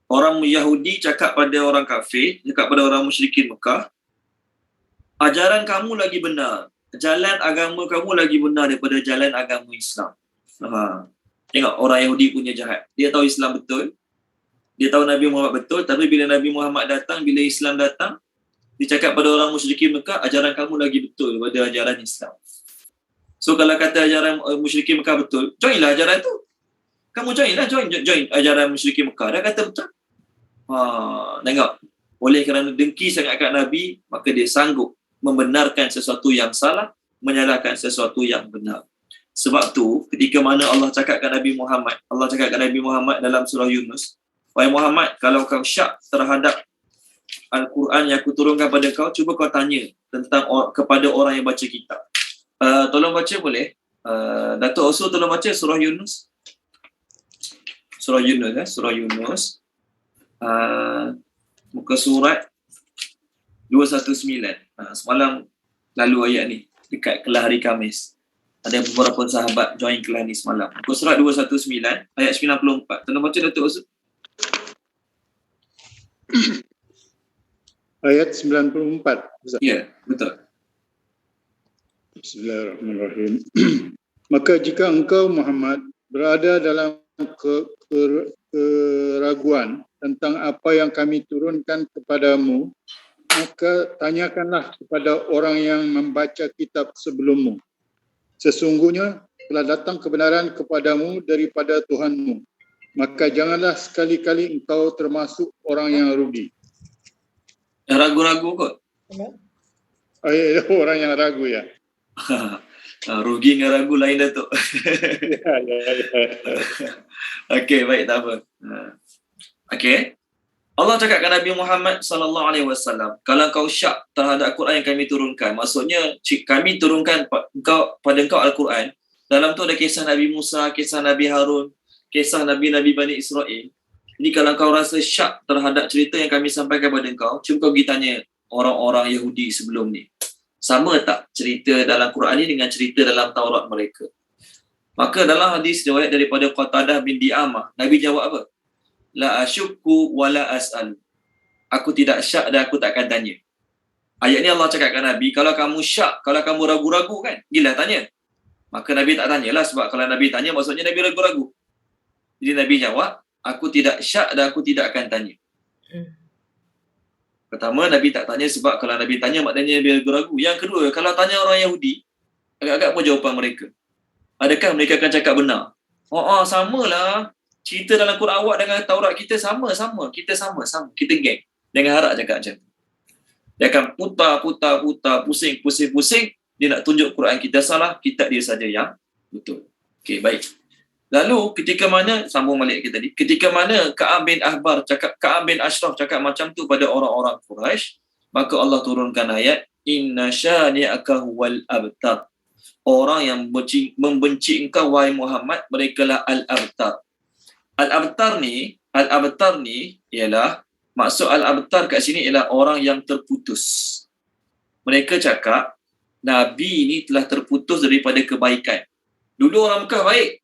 Orang Yahudi cakap pada orang kafir, cakap pada orang musyrikin Mekah, ajaran kamu lagi benar, jalan agama kamu lagi benar daripada jalan agama Islam. Tengok orang Yahudi punya jahat. Dia tahu Islam betul, dia tahu Nabi Muhammad betul, tapi bila Nabi Muhammad datang, bila Islam datang, dia cakap pada orang musyrikin Mekah, ajaran kamu lagi betul daripada ajaran Islam. So kalau kata ajaran musyrikin Mekah betul, joinlah ajaran tu. Kamu joinlah, join ajaran musyrikin Mekah. Dia kata betul. Tengok. Oleh kerana dengki sangat kat Nabi, maka dia sanggup membenarkan sesuatu yang salah, menyalahkan sesuatu yang benar. Sebab tu, ketika mana Allah cakap kat Nabi Muhammad, Allah cakap kat Nabi Muhammad dalam surah Yunus, wahai Muhammad, kalau kau syak terhadap Al-Quran yang aku turunkan pada kau, cuba kau tanya tentang kepada orang yang baca kitab. Tolong baca boleh? Datuk Osu tolong baca surah Yunus. Surah Yunus, surah Yunus. Muka surat 219. Semalam lalu ayat ni dekat kelas hari Khamis. Ada beberapa sahabat join kelas ni semalam. Muka surat 219 ayat 94. Tolong baca Datuk Osu. Ayat 94. Ya, betul. Bismillahirrahmanirrahim. Maka jika engkau Muhammad berada dalam keraguan tentang apa yang kami turunkan kepadamu, maka tanyakanlah kepada orang yang membaca kitab sebelummu. Sesungguhnya telah datang kebenaran kepadamu daripada Tuhanmu. Maka janganlah sekali-kali engkau termasuk orang yang rugi. Ragu-ragu kot. Orang yang ragu ya. Rugi dengan ragu lain Datuk. Okey, baik, tak apa. Okey. Allah cakap kepada Nabi Muhammad sallallahu alaihi wasallam, kalau kau syak terhadap Al-Quran yang kami turunkan, maksudnya kami turunkan pada engkau Al-Quran, dalam tu ada kisah Nabi Musa, kisah Nabi Harun, kisah Nabi-Nabi Bani Israel. Jadi kalau kau rasa syak terhadap cerita yang kami sampaikan kepada engkau, cuba kau pergi tanya orang-orang Yahudi sebelum ni. Sama tak cerita dalam Quran ni dengan cerita dalam Taurat mereka? Maka dalam hadis riwayat daripada Qatadah bin Di'amah, Nabi jawab apa? La asyukku wa la as'al. Aku tidak syak dan aku tak akan tanya. Ayat ni Allah cakap kat Nabi, kalau kamu syak, kalau kamu ragu-ragu kan, gila tanya. Maka Nabi tak tanyalah, sebab kalau Nabi tanya maksudnya Nabi ragu-ragu. Jadi Nabi jawab, aku tidak syak dan aku tidak akan tanya. Pertama, Nabi tak tanya sebab kalau Nabi tanya maknanya Nabi ragu-ragu. Yang kedua, kalau tanya orang Yahudi, agak-agak apa jawapan mereka? Adakah mereka akan cakap benar? Samalah. Cerita dalam Quran awak dengan Taurat kita sama. Kita sama. Kita geng. Jangan harap cakap macam tu. Dia akan putar, pusing. Dia nak tunjuk Quran kita salah, kitab dia saja yang betul. Okey, baik. Lalu ketika mana, sambung balik kita tadi, ketika mana Ka'ab bin Ashraf cakap macam tu pada orang-orang Quraisy, maka Allah turunkan ayat, Inna syani'aka huwal abtar. Orang yang membenci engkau wahai Muhammad, mereka lah al-abtar. Al-abtar ni ialah, maksud al-abtar kat sini ialah orang yang terputus. Mereka cakap Nabi ni telah terputus daripada kebaikan. Dulu orang Mekah baik.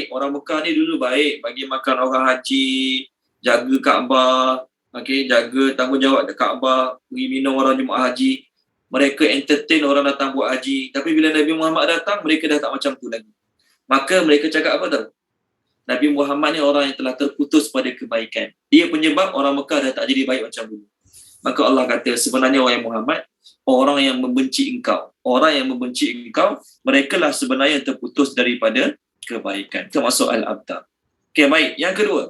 Orang Mekah ni dulu baik, bagi makan orang haji, jaga Kaabah, jaga tanggungjawab dekat Kaabah, pergi minum orang Jumaat haji. Mereka entertain orang datang buat haji. Tapi bila Nabi Muhammad datang, mereka dah tak macam tu lagi. Maka mereka cakap apa tahu? Nabi Muhammad ni orang yang telah terputus pada kebaikan. Dia penyebab orang Mekah dah tak jadi baik macam dulu. Maka Allah kata, sebenarnya wahai Muhammad, orang yang membenci engkau, mereka lah sebenarnya terputus daripada kebaikan. Termasuk al-abtar. Okey, baik. Yang kedua,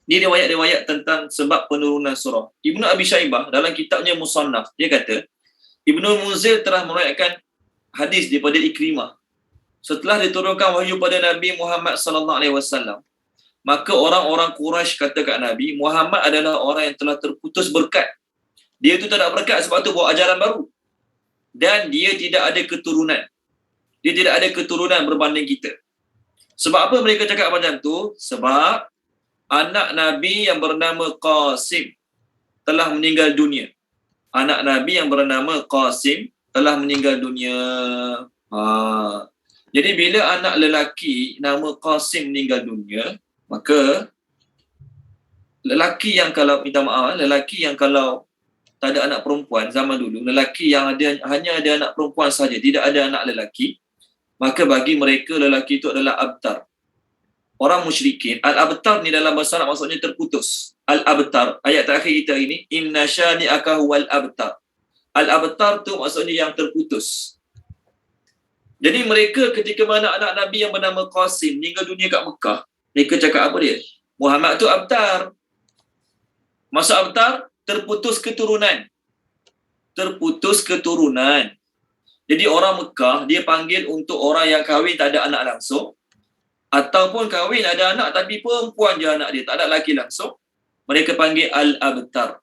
ini riwayat tentang sebab penurunan surah. Ibnu Abi Syaibah dalam kitabnya Musannaf, dia kata, Ibnu Munzir telah meriwayatkan hadis daripada Ikrimah. Setelah diturunkan wahyu pada Nabi Muhammad sallallahu alaihi wasallam, Maka orang-orang Quraisy kata kat Nabi, Muhammad adalah orang yang telah terputus berkat. Dia tu tak ada berkat sebab tu bawa ajaran baru. Dan dia tidak ada keturunan. Dia tidak ada keturunan berbanding kita. Sebab apa mereka cakap macam tu? Sebab anak Nabi yang bernama Qasim telah meninggal dunia. Anak Nabi yang bernama Qasim telah meninggal dunia. Jadi bila anak lelaki nama Qasim meninggal dunia, maka lelaki yang kalau kalau tak ada anak perempuan zaman dulu, lelaki yang hanya ada anak perempuan saja, tidak ada anak lelaki, maka bagi mereka lelaki itu adalah abtar. Orang musyrikin, al-abtar ni dalam bahasa Arab maksudnya terputus. Al-abtar, ayat terakhir kita ini, inna syani'aka huwal abtar. Al-abtar tu maksudnya yang terputus. Jadi mereka ketika mana anak Nabi yang bernama Qasim meninggal dunia kat Mekah, mereka cakap apa dia? Muhammad tu abtar. Maksud abtar, terputus keturunan. Terputus keturunan. Jadi orang Mekah, dia panggil untuk orang yang kahwin tak ada anak langsung, ataupun kahwin ada anak tapi perempuan je anak dia, tak ada lelaki langsung, mereka panggil al-abtar.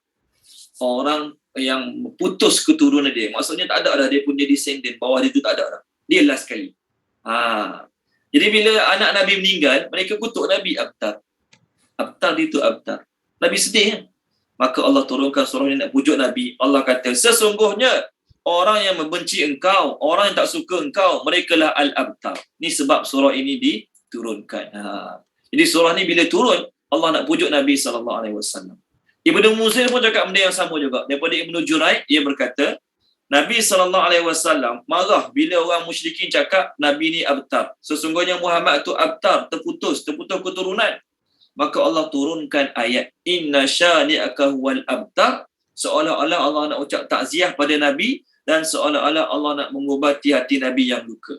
Orang yang putus keturunan dia. Maksudnya tak ada dah dia punya descendant, bawah dia tu tak ada dah. Dia last sekali. Jadi bila anak Nabi meninggal, mereka kutuk Nabi abtar. Abtar itu abtar. Nabi sedih kan? Maka Allah turunkan surah ini nak pujuk Nabi. Allah kata, sesungguhnya orang yang membenci engkau, orang yang tak suka engkau, merekalah al-abtar. Ini sebab surah ini diturunkan. Jadi surah ni bila turun, Allah nak pujuk Nabi SAW. Ibnu Muzir pun cakap benda yang sama juga. Daripada Ibnu Juraid, dia berkata, Nabi SAW marah bila orang musyrikin cakap Nabi ni abtar. Sesungguhnya Muhammad tu abtar, terputus keturunan. Maka Allah turunkan ayat inna syani'aka huwal abtar, seolah-olah Allah nak ucap takziah pada Nabi dan seolah-olah Allah nak mengubati hati Nabi yang luka.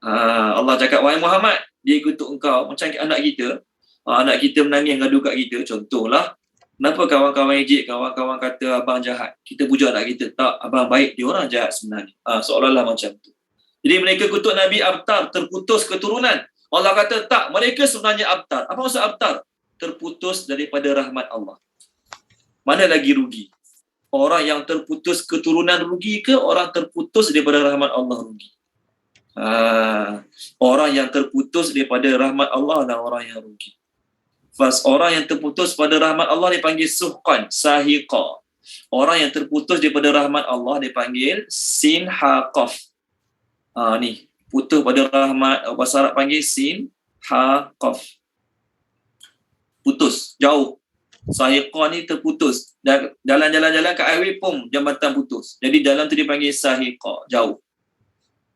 Allah cakap, wahai Muhammad, dia kutuk engkau macam anak kita. Anak kita menangis ngadu kat kita, contohlah. Kenapa kawan-kawan ejek, kawan-kawan kata abang jahat? Kita puja anak kita. Tak, abang baik, dia orang jahat sebenarnya. Seolah-olah macam tu. Jadi mereka kutuk Nabi abtar, terputus keturunan. Allah kata tak, mereka sebenarnya abtar. Apa maksud abtar? Terputus daripada rahmat Allah. Mana lagi rugi? Orang yang terputus keturunan rugi ke orang terputus daripada rahmat Allah rugi? Orang yang terputus daripada rahmat Allah adalah orang yang rugi. Orang yang terputus pada rahmat Allah dipanggil suhqan, sahiqa. Orang yang terputus daripada rahmat Allah dipanggil sinhaqaf. Ni, putus pada rahmat, bahasa Arab panggil sinhaqaf. Putus, jauh. Sahiqa ni terputus. Jalan-jalan kat highway pun jambatan putus. Jadi jalan tu dipanggil sahiqa, jauh.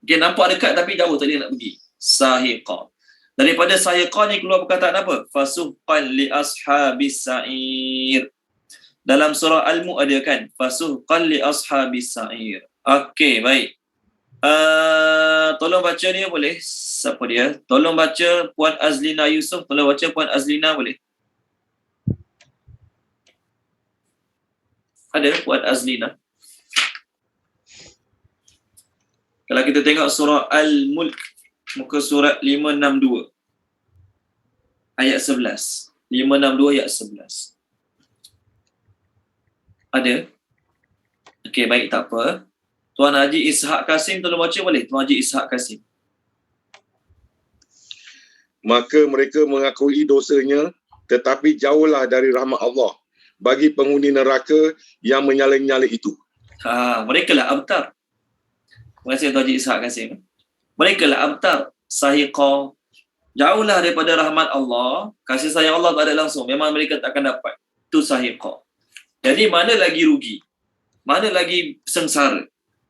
Okay, nampak dekat tapi jauh tadi nak pergi. Sahiqa. Daripada sahiqa ni keluar perkataan apa? Fasuhqan li ashabis sa'ir. Dalam surah Al-Mulk ada kan? Fasuhqan li ashabis sa'ir. Okey, baik. Tolong baca ni boleh? Siapa dia? Tolong baca Puan Azlina Yusof. Tolong baca Puan Azlina boleh? Ada Puan Azlina? Kalau kita tengok surah Al-Mulk, muka surat 562 ayat 11. 562 ayat 11. Ada? Okey, baik, tak apa. Tuan Haji Ishak Kasim tolong baca boleh? Tuan Haji Ishak Kasim. Maka mereka mengakui dosanya, tetapi jauhlah dari rahmat Allah bagi penghuni neraka yang menyala-nyala itu. Mereka lah abtar. Terima kasih Tuan Haji Ishak Kasim. Mereka lah abtar, sahiqa. Jauhlah daripada rahmat Allah. Kasih sayang Allah tak ada langsung. Memang mereka tak akan dapat. Itu sahiqa. Jadi mana lagi rugi? Mana lagi sengsara?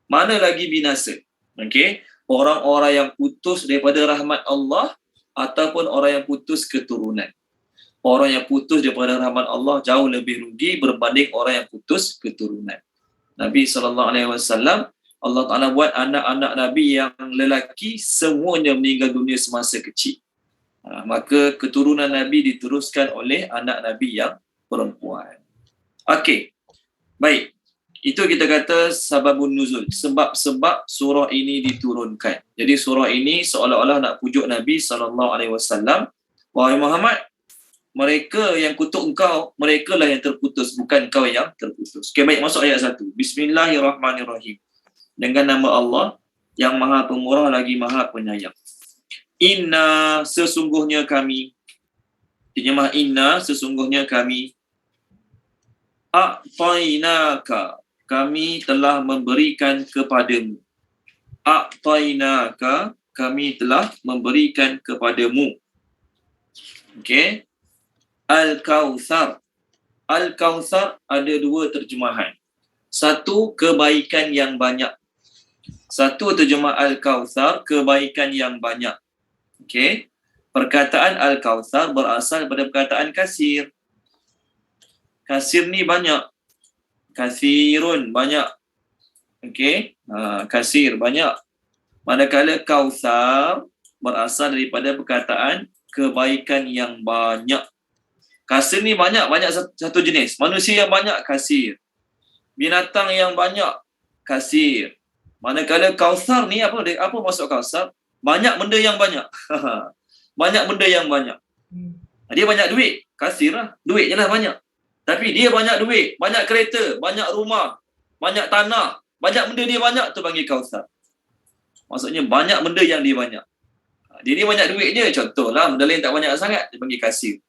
Mana lagi binasa? Okey, orang-orang yang putus daripada rahmat Allah ataupun orang yang putus keturunan. Orang yang putus daripada rahmat Allah jauh lebih rugi berbanding orang yang putus keturunan. Nabi SAW, Allah Ta'ala buat anak-anak Nabi yang lelaki semuanya meninggal dunia semasa kecil. Maka keturunan Nabi diteruskan oleh anak Nabi yang perempuan. Okey, baik. Itu kita kata sababun nuzul. Sebab-sebab surah ini diturunkan. Jadi surah ini seolah-olah nak pujuk Nabi SAW. Wahai Muhammad, mereka yang kutuk engkau, mereka lah yang terputus, bukan kau yang terputus. Okay, baik, masuk ayat 1. Bismillahirrahmanirrahim. Dengan nama Allah yang Maha Pemurah lagi Maha Penyayang. Inna, sesungguhnya kami. Terjemah inna, sesungguhnya kami. A'tainaka, kami telah memberikan kepadamu. A'tainaka, kami telah memberikan kepadamu. Okey. Al-Kautsar. Al-Kautsar ada dua terjemahan. Satu, kebaikan yang banyak. Satu terjemah Al-Kautsar, kebaikan yang banyak. Okey. Perkataan Al-Kautsar berasal daripada perkataan kasir. Kasir ni banyak. Kasirun, banyak. Okey. Kasir, banyak. Manakala Kautsar berasal daripada perkataan kebaikan yang banyak. Kasir ni banyak satu jenis. Manusia yang banyak, kasir. Binatang yang banyak, kasir. Manakala Kautsar ni apa maksud Kautsar? Banyak benda yang banyak. Banyak benda yang banyak. Dia banyak duit, kasir lah. Duit je lah banyak. Tapi dia banyak duit, banyak kereta, banyak rumah, banyak tanah, banyak benda dia banyak, tu panggil Kautsar. Maksudnya banyak benda yang dia banyak. Dia ni banyak duit je, contohlah, benda lain tak banyak sangat, dia panggil kasir.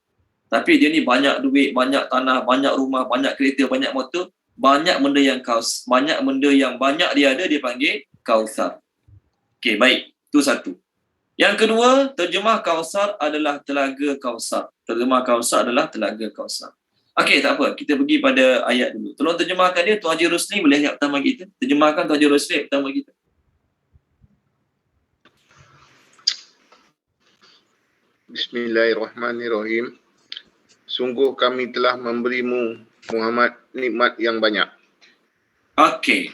Tapi dia ni banyak duit, banyak tanah, banyak rumah, banyak kereta, banyak motor, banyak benda yang banyak dia ada, dia panggil Kautsar. Okey, baik. Itu satu. Yang kedua, terjemah Kautsar adalah Telaga Kautsar. Terjemah Kautsar adalah Telaga Kautsar. Okey, tak apa. Kita pergi pada ayat dulu. Tolong terjemahkan dia, Tuan Haji Rosli boleh ayat pertama kita. Terjemahkan Tuan Haji Rosli ayat pertama kita. Bismillahirrahmanirrahim. Sungguh kami telah memberimu Muhammad nikmat yang banyak. Okey.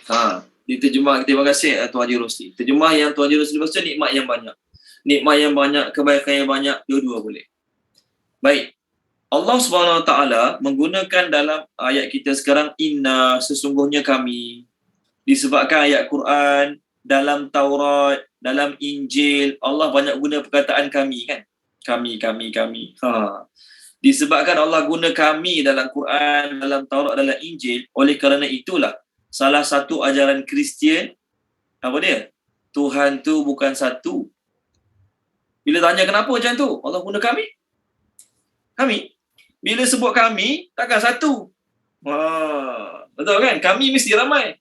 Diterjemah. Terima kasih Tuan Haji Rosli. Terjemah yang Tuan Haji Rosli baca, nikmat yang banyak. Nikmat yang banyak, kebaikan yang banyak, dua-dua boleh. Baik. Allah SWT menggunakan dalam ayat kita sekarang inna, sesungguhnya kami. Disebabkan ayat Quran, dalam Taurat, dalam Injil, Allah banyak guna perkataan kami kan. Kami. Disebabkan Allah guna kami dalam Quran, dalam Taurat, dalam Injil, oleh kerana itulah salah satu ajaran Kristian, apa dia? Tuhan tu bukan satu. Bila tanya kenapa macam tu? Allah guna kami. Bila sebut kami, takkan satu. Betul kan? Kami mesti ramai.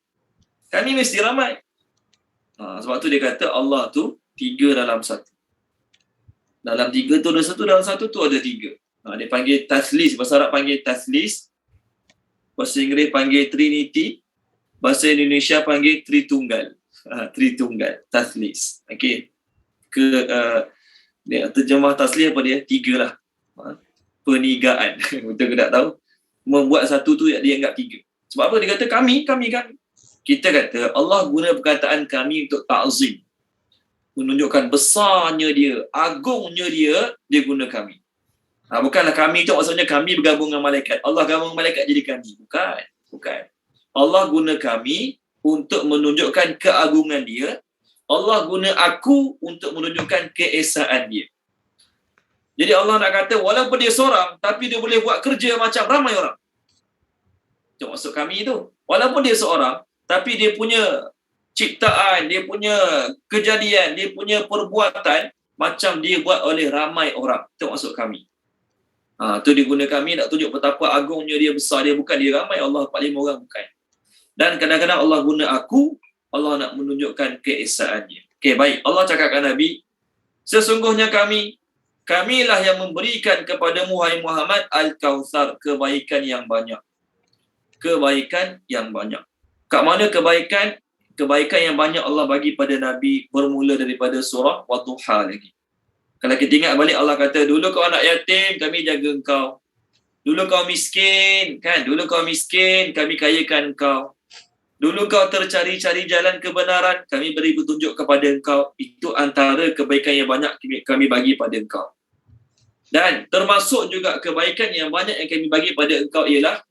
Sebab tu dia kata Allah tu tiga dalam satu. Dalam tiga tu ada satu, dalam satu tu ada tiga. Dia panggil taslis. Bahasa Arab panggil taslis. Bahasa Inggeris panggil Trinity. Bahasa Indonesia panggil Tritunggal. Tritunggal. Taslis. Okey. Terjemah taslis apa dia? Tiga lah. Perniagaan. Betul ke tak tahu? Membuat satu tu dia anggap tiga. Sebab apa? Dia kata kami. Kita kata Allah guna perkataan kami untuk ta'zim. Menunjukkan besarnya dia, agungnya dia guna kami. Bukanlah kami tu maksudnya kami bergabung dengan malaikat. Allah gabung dengan malaikat jadi kami. Bukan. Allah guna kami untuk menunjukkan keagungan dia. Allah guna aku untuk menunjukkan keesaan dia. Jadi Allah nak kata walaupun dia seorang, tapi dia boleh buat kerja macam ramai orang. Itu maksud kami tu. Walaupun dia seorang, tapi dia punya ciptaan, dia punya kejadian, dia punya perbuatan macam dia buat oleh ramai orang. Itu maksud kami. Tu dia guna kami nak tunjuk betapa agungnya dia, besar dia. Bukan dia ramai, Allah 4-5 orang, bukan. Dan kadang-kadang Allah guna aku, Allah nak menunjukkan keesaannya. Okey, baik. Allah cakapkan Nabi, sesungguhnya kamilah yang memberikan kepadamu, hai Muhammad, Al-Kautsar, kebaikan yang banyak. Kebaikan yang banyak. Kat mana kebaikan? Kebaikan yang banyak Allah bagi pada Nabi bermula daripada surah Wadduha lagi. Kalau kita ingat balik, Allah kata, dulu kau anak yatim, kami jaga engkau. Dulu kau miskin, kami kayakan engkau. Dulu kau tercari-cari jalan kebenaran, kami beri petunjuk kepada engkau. Itu antara kebaikan yang banyak kami bagi pada engkau. Dan termasuk juga kebaikan yang banyak yang kami bagi pada engkau ialah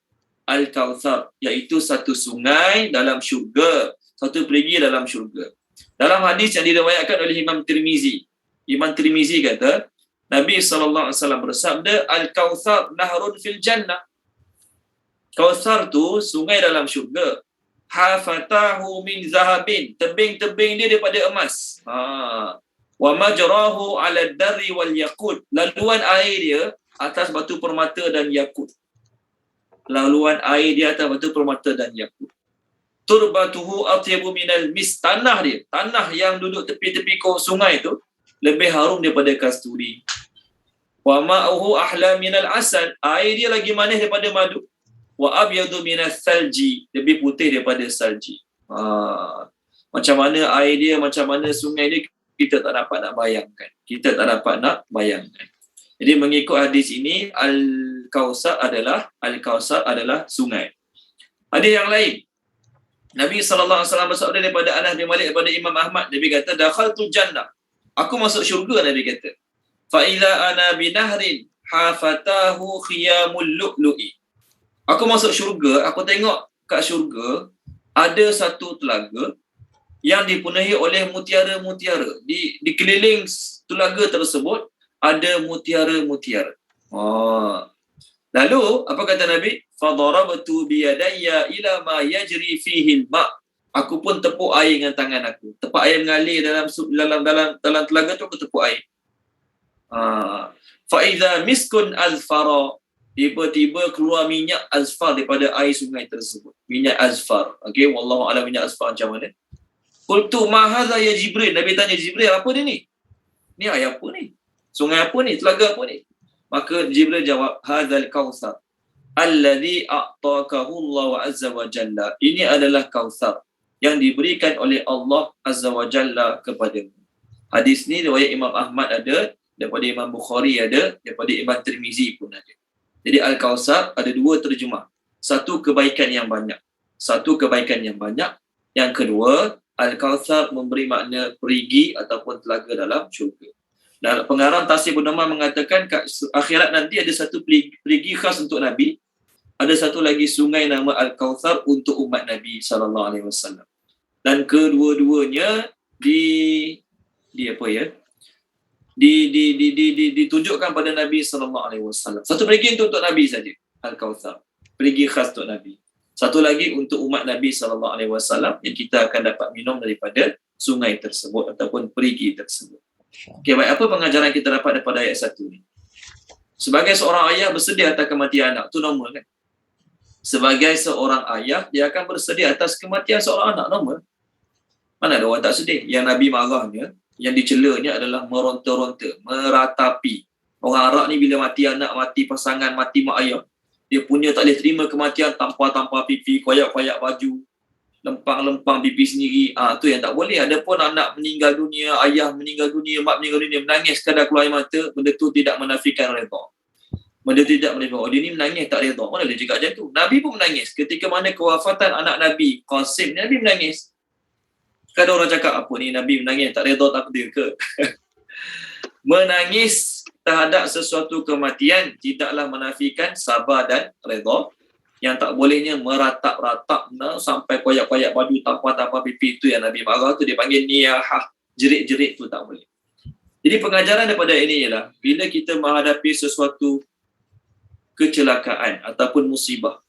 Al-Kautsar, iaitu satu sungai dalam syurga, satu perigi dalam syurga. Dalam hadis yang diriwayatkan oleh Imam Tirmizi kata, Nabi SAW bersabda, Al-Kautsar nahrun fil jannah. Kautsar tu sungai dalam syurga. Hafatahu min zahabin. Tebing-tebing dia daripada emas. Wa majrahu ala darri wal yaqut. Laluan air dia atas batu permata dan yakut. Laluan air dia atas batu permata dan yakut. Turbatuhu atyabu minal mis. Tanah dia, tanah yang duduk tepi-tepi sungai tu lebih harum daripada kasturi. Wa ma'uhu ahla minal asal. Air dia lagi manis daripada madu. Wa abyadu minas salji. Lebih putih daripada salji. Macam mana air dia, macam mana sungai dia, kita tak dapat nak bayangkan. Kita tak dapat nak bayangkan. Jadi mengikut hadis ini, Al-Kautsar adalah sungai. Hadis yang lain, Nabi SAW bersabda daripada Anas bin Malik, daripada Imam Ahmad, Nabi kata, dakhaltul jannah. Aku masuk syurga, Nabi kata. Fa idza ana binahrin hafatahu khiyamul lu'lu'i. Aku masuk syurga, aku tengok kat syurga ada satu telaga yang dipenuhi oleh mutiara-mutiara. Di keliling telaga tersebut ada mutiara-mutiara. Lalu apa kata Nabi? Fadarabtu biyadayya ila ma yajri fihi al-ma'. Aku pun tepuk air dengan tangan aku. Tepuk air mengalir dalam telaga tu, aku tepuk air. Fa idza miskun azfara. Tiba-tiba keluar minyak azfar daripada air sungai tersebut. Minyak azfar. Okey, wallahu a'lam minyak azfar macam mana. Qultu ma hadza ya Jibril. Nabi tanya Jibril, apa dia ni? Ni air apa ni? Sungai apa ni? Telaga apa ni? Maka Jibril jawab, hadzal kautsar alladhi a'takahu Allah azza wa jalla. Ini adalah kautsar yang diberikan oleh Allah azza wa jalla kepadamu. Hadis ni riwayat Imam Ahmad ada, daripada Imam Bukhari ada, daripada Imam Tirmizi pun ada. Jadi Al-Kautsar ada dua terjemah. Satu, kebaikan yang banyak. Yang kedua, Al-Kautsar memberi makna perigi ataupun telaga dalam syurga. Dan pengarang Tafsir Ibn Umar mengatakan kat akhirat nanti ada satu perigi khas untuk Nabi. Ada satu lagi sungai nama Al-Kautsar untuk umat Nabi SAW. Dan kedua-duanya ditunjukkan pada Nabi SAW. Satu perigi untuk Nabi saja, Al-Kautsar. Perigi khas untuk Nabi. Satu lagi untuk umat Nabi SAW yang kita akan dapat minum daripada sungai tersebut ataupun perigi tersebut. Okey, baik, apa pengajaran kita dapat daripada ayat 1 ni? Sebagai seorang ayah bersedih atas kematian anak, tu normal kan? Sebagai seorang ayah, dia akan bersedih atas kematian seorang anak, normal. Mana ada orang tak sedih? Yang Nabi marahnya, yang dicelanya adalah meronta-ronta, meratapi. Orang Arab ni bila mati anak, mati pasangan, mati mak ayah, dia punya tak boleh terima kematian, tampar-tampar pipi, koyak-koyak baju, lempang-lempang pipi sendiri. Tu yang tak boleh. Adapun anak meninggal dunia, ayah meninggal dunia, mak meninggal dunia, menangis sekadar keluar air mata, benda tu tidak menafikan redha. Benda tidak menafikan. Dia ni menangis tak redha. Mana dia cakap macam tu? Nabi pun menangis. Ketika mana kewafatan anak Nabi, Qasim, Nabi menangis. Kadang orang cakap, apa ni Nabi menangis, tak redha takdir ke? Menangis terhadap sesuatu kematian tidaklah menafikan sabar dan redha. Yang tak bolehnya meratap-ratap sampai koyak-koyak baju, tampar-tampar pipi, itu yang Nabi marah tu dia panggil niyahah, jerit-jerit tu tak boleh. Jadi pengajaran daripada ini ialah bila kita menghadapi sesuatu kecelakaan ataupun musibah,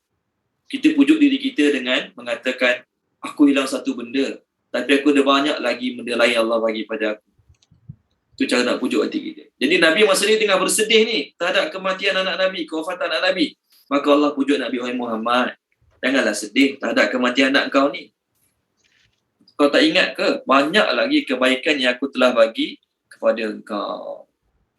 kita pujuk diri kita dengan mengatakan, aku hilang satu benda, tapi aku ada banyak lagi benda lain Allah bagi pada aku. Itu cara nak pujuk hati kita. Jadi Nabi masa ni tengah bersedih ni terhadap kematian anak Nabi, kewafatan anak Nabi. Maka Allah pujuk Nabi Muhammad, janganlah sedih terhadap kematian anak kau ni. Kau tak ingat ke? Banyak lagi kebaikan yang aku telah bagi kepada engkau.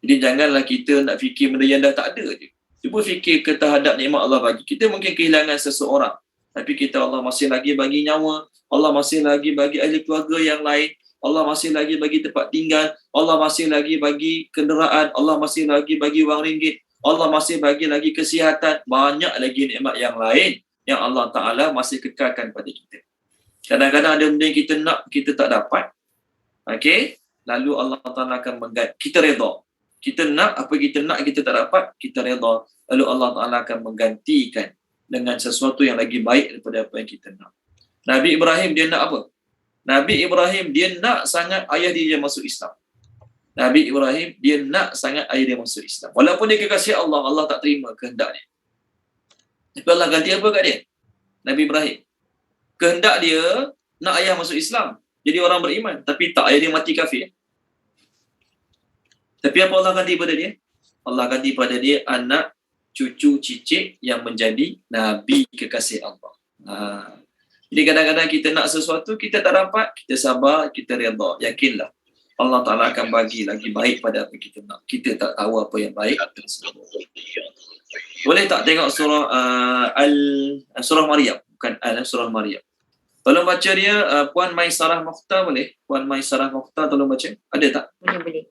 Jadi janganlah kita nak fikir benda yang dah tak ada je. Cuba fikir ke terhadap nikmat Allah bagi. Kita mungkin kehilangan seseorang, tapi kita Allah masih lagi bagi nyawa, Allah masih lagi bagi ahli keluarga yang lain, Allah masih lagi bagi tempat tinggal, Allah masih lagi bagi kenderaan, Allah masih lagi bagi wang ringgit, Allah masih bagi lagi kesihatan, banyak lagi nikmat yang lain yang Allah Ta'ala masih kekalkan pada kita. Kadang-kadang ada benda yang kita nak, kita tak dapat. Okay? Lalu Allah Ta'ala akan mengganti. Kita redha. Kita nak, apa kita nak, kita tak dapat, kita redha. Lalu Allah Ta'ala akan menggantikan dengan sesuatu yang lagi baik daripada apa yang kita nak. Nabi Ibrahim dia nak apa? Nabi Ibrahim dia nak sangat ayah dia masuk Islam. Nabi Ibrahim dia nak sangat ayah dia masuk Islam. Walaupun dia kekasih Allah, Allah tak terima kehendak dia. Tapi Allah ganti apa kat dia? Nabi Ibrahim. Kehendak dia nak ayah masuk Islam. Jadi orang beriman. Tapi tak, ayah dia mati kafir. Tapi apa Allah ganti pada dia? Allah ganti pada dia anak, cucu, cicit yang menjadi Nabi kekasih Allah. Jadi kadang-kadang kita nak sesuatu, kita tak dapat, kita sabar, kita redha. Yakinlah. Allah Ta'ala akan bagi lagi baik pada apa kita nak. Kita tak tahu apa yang baik. Boleh tak tengok surah surah Maryam? Bukan surah Maryam. Tolong baca dia, Puan Maisarah Mokhtar boleh? Puan Maisarah Mokhtar tolong baca. Ada tak? Boleh.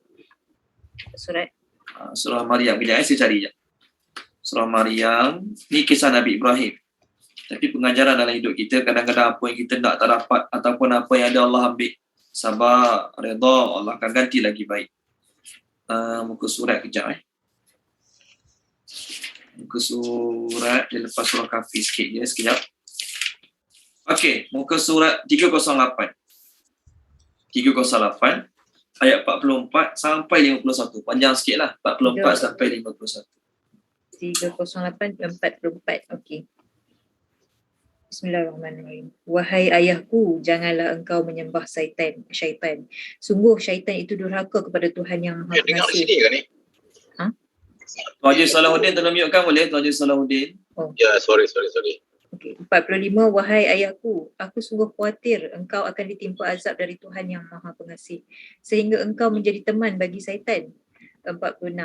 Surat. Surah Maryam. Bila saya cari je. Surah Maryam. Ni kisah Nabi Ibrahim. Tapi pengajaran dalam hidup kita, kadang-kadang apa yang kita nak tak dapat ataupun apa yang ada Allah ambil. Sabar, redha, Allah akan ganti lagi baik. Muka surat kejap Muka surat, dia lepas surah Kafir sikit je, sekejap. Okey, muka surat 308. 308, ayat 44 sampai 51. Panjang sikit lah, 44 sampai 51. 308 dan 44, okey. Bismillahirrahmanirrahim. Wahai ayahku, janganlah engkau menyembah syaitan. Sungguh syaitan itu durhaka kepada Tuhan yang Maha Pengasih. Tuan Haji Salahuddin tolong mute-kan boleh? Tuan Haji Salahuddin. Ya, sorry. Okey, 45. Wahai ayahku, aku sungguh khawatir engkau akan ditimpa azab dari Tuhan yang Maha Pengasih sehingga engkau menjadi teman bagi syaitan. 46.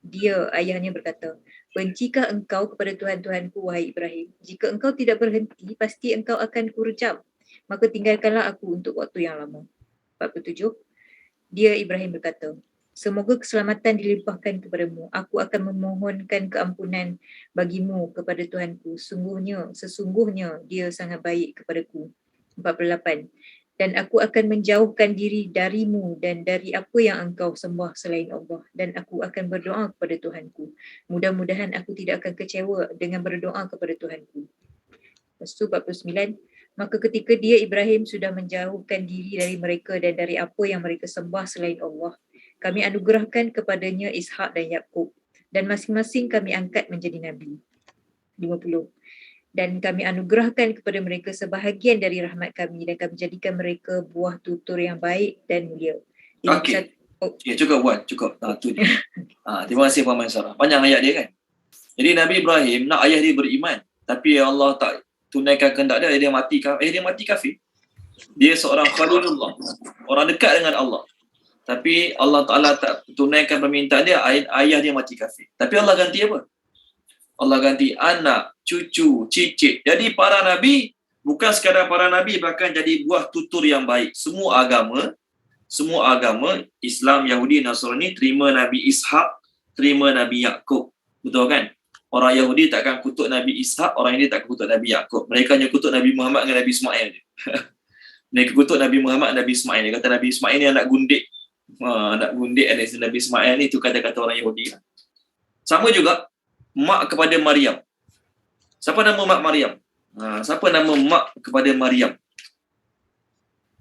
Dia, ayahnya berkata, bencikah engkau kepada Tuhan-Tuhanku, wahai Ibrahim? Jika engkau tidak berhenti, pasti engkau akan kurjam. Maka tinggalkanlah aku untuk waktu yang lama. 47. Dia, Ibrahim berkata, semoga keselamatan dilimpahkan kepadamu. Aku akan memohonkan keampunan bagimu kepada Tuhanku. Sesungguhnya dia sangat baik kepadaku. 48. Dan aku akan menjauhkan diri darimu dan dari apa yang engkau sembah selain Allah. Dan aku akan berdoa kepada Tuhanku. Mudah-mudahan aku tidak akan kecewa dengan berdoa kepada Tuhanku. Lepas tu 49. Maka ketika dia Ibrahim sudah menjauhkan diri dari mereka dan dari apa yang mereka sembah selain Allah, kami anugerahkan kepadanya Ishak dan Yakub. Dan masing-masing kami angkat menjadi Nabi. 50. Dan kami anugerahkan kepada mereka sebahagian dari rahmat kami dan kami jadikan mereka buah tutur yang baik dan mulia. Okey. Ya, cukup Puan, cukup. Tu dia. Terima kasih Puan Maisarah. Panjang ayat dia kan. Jadi Nabi Ibrahim nak ayah dia beriman, tapi Allah tak tunaikan kehendak dia, dia mati kafir. Dia seorang khalilullah, orang dekat dengan Allah. Tapi Allah Ta'ala tak tunaikan permintaan dia, ayah dia mati kafir. Tapi Allah ganti apa? Allah ganti anak, cucu, cicit. Jadi para Nabi, bukan sekadar para Nabi, bahkan jadi buah tutur yang baik. Semua agama, Islam, Yahudi, Nasrani, terima Nabi Ishak, terima Nabi Yakub. Betul kan? Orang Yahudi takkan kutuk Nabi Ishak, orang Yahudi takkan kutuk Nabi Yakub. Mereka hanya kutuk Nabi Muhammad dengan Nabi Ismail je. Mereka kutuk Nabi Muhammad dan Nabi Ismail. Dia kata Nabi Ismail ni anak gundik. Anak gundik Nabi Ismail ni, itu kata-kata orang Yahudi. Sama juga, mak kepada Maryam. Siapa nama mak Maryam? Siapa nama mak kepada Maryam?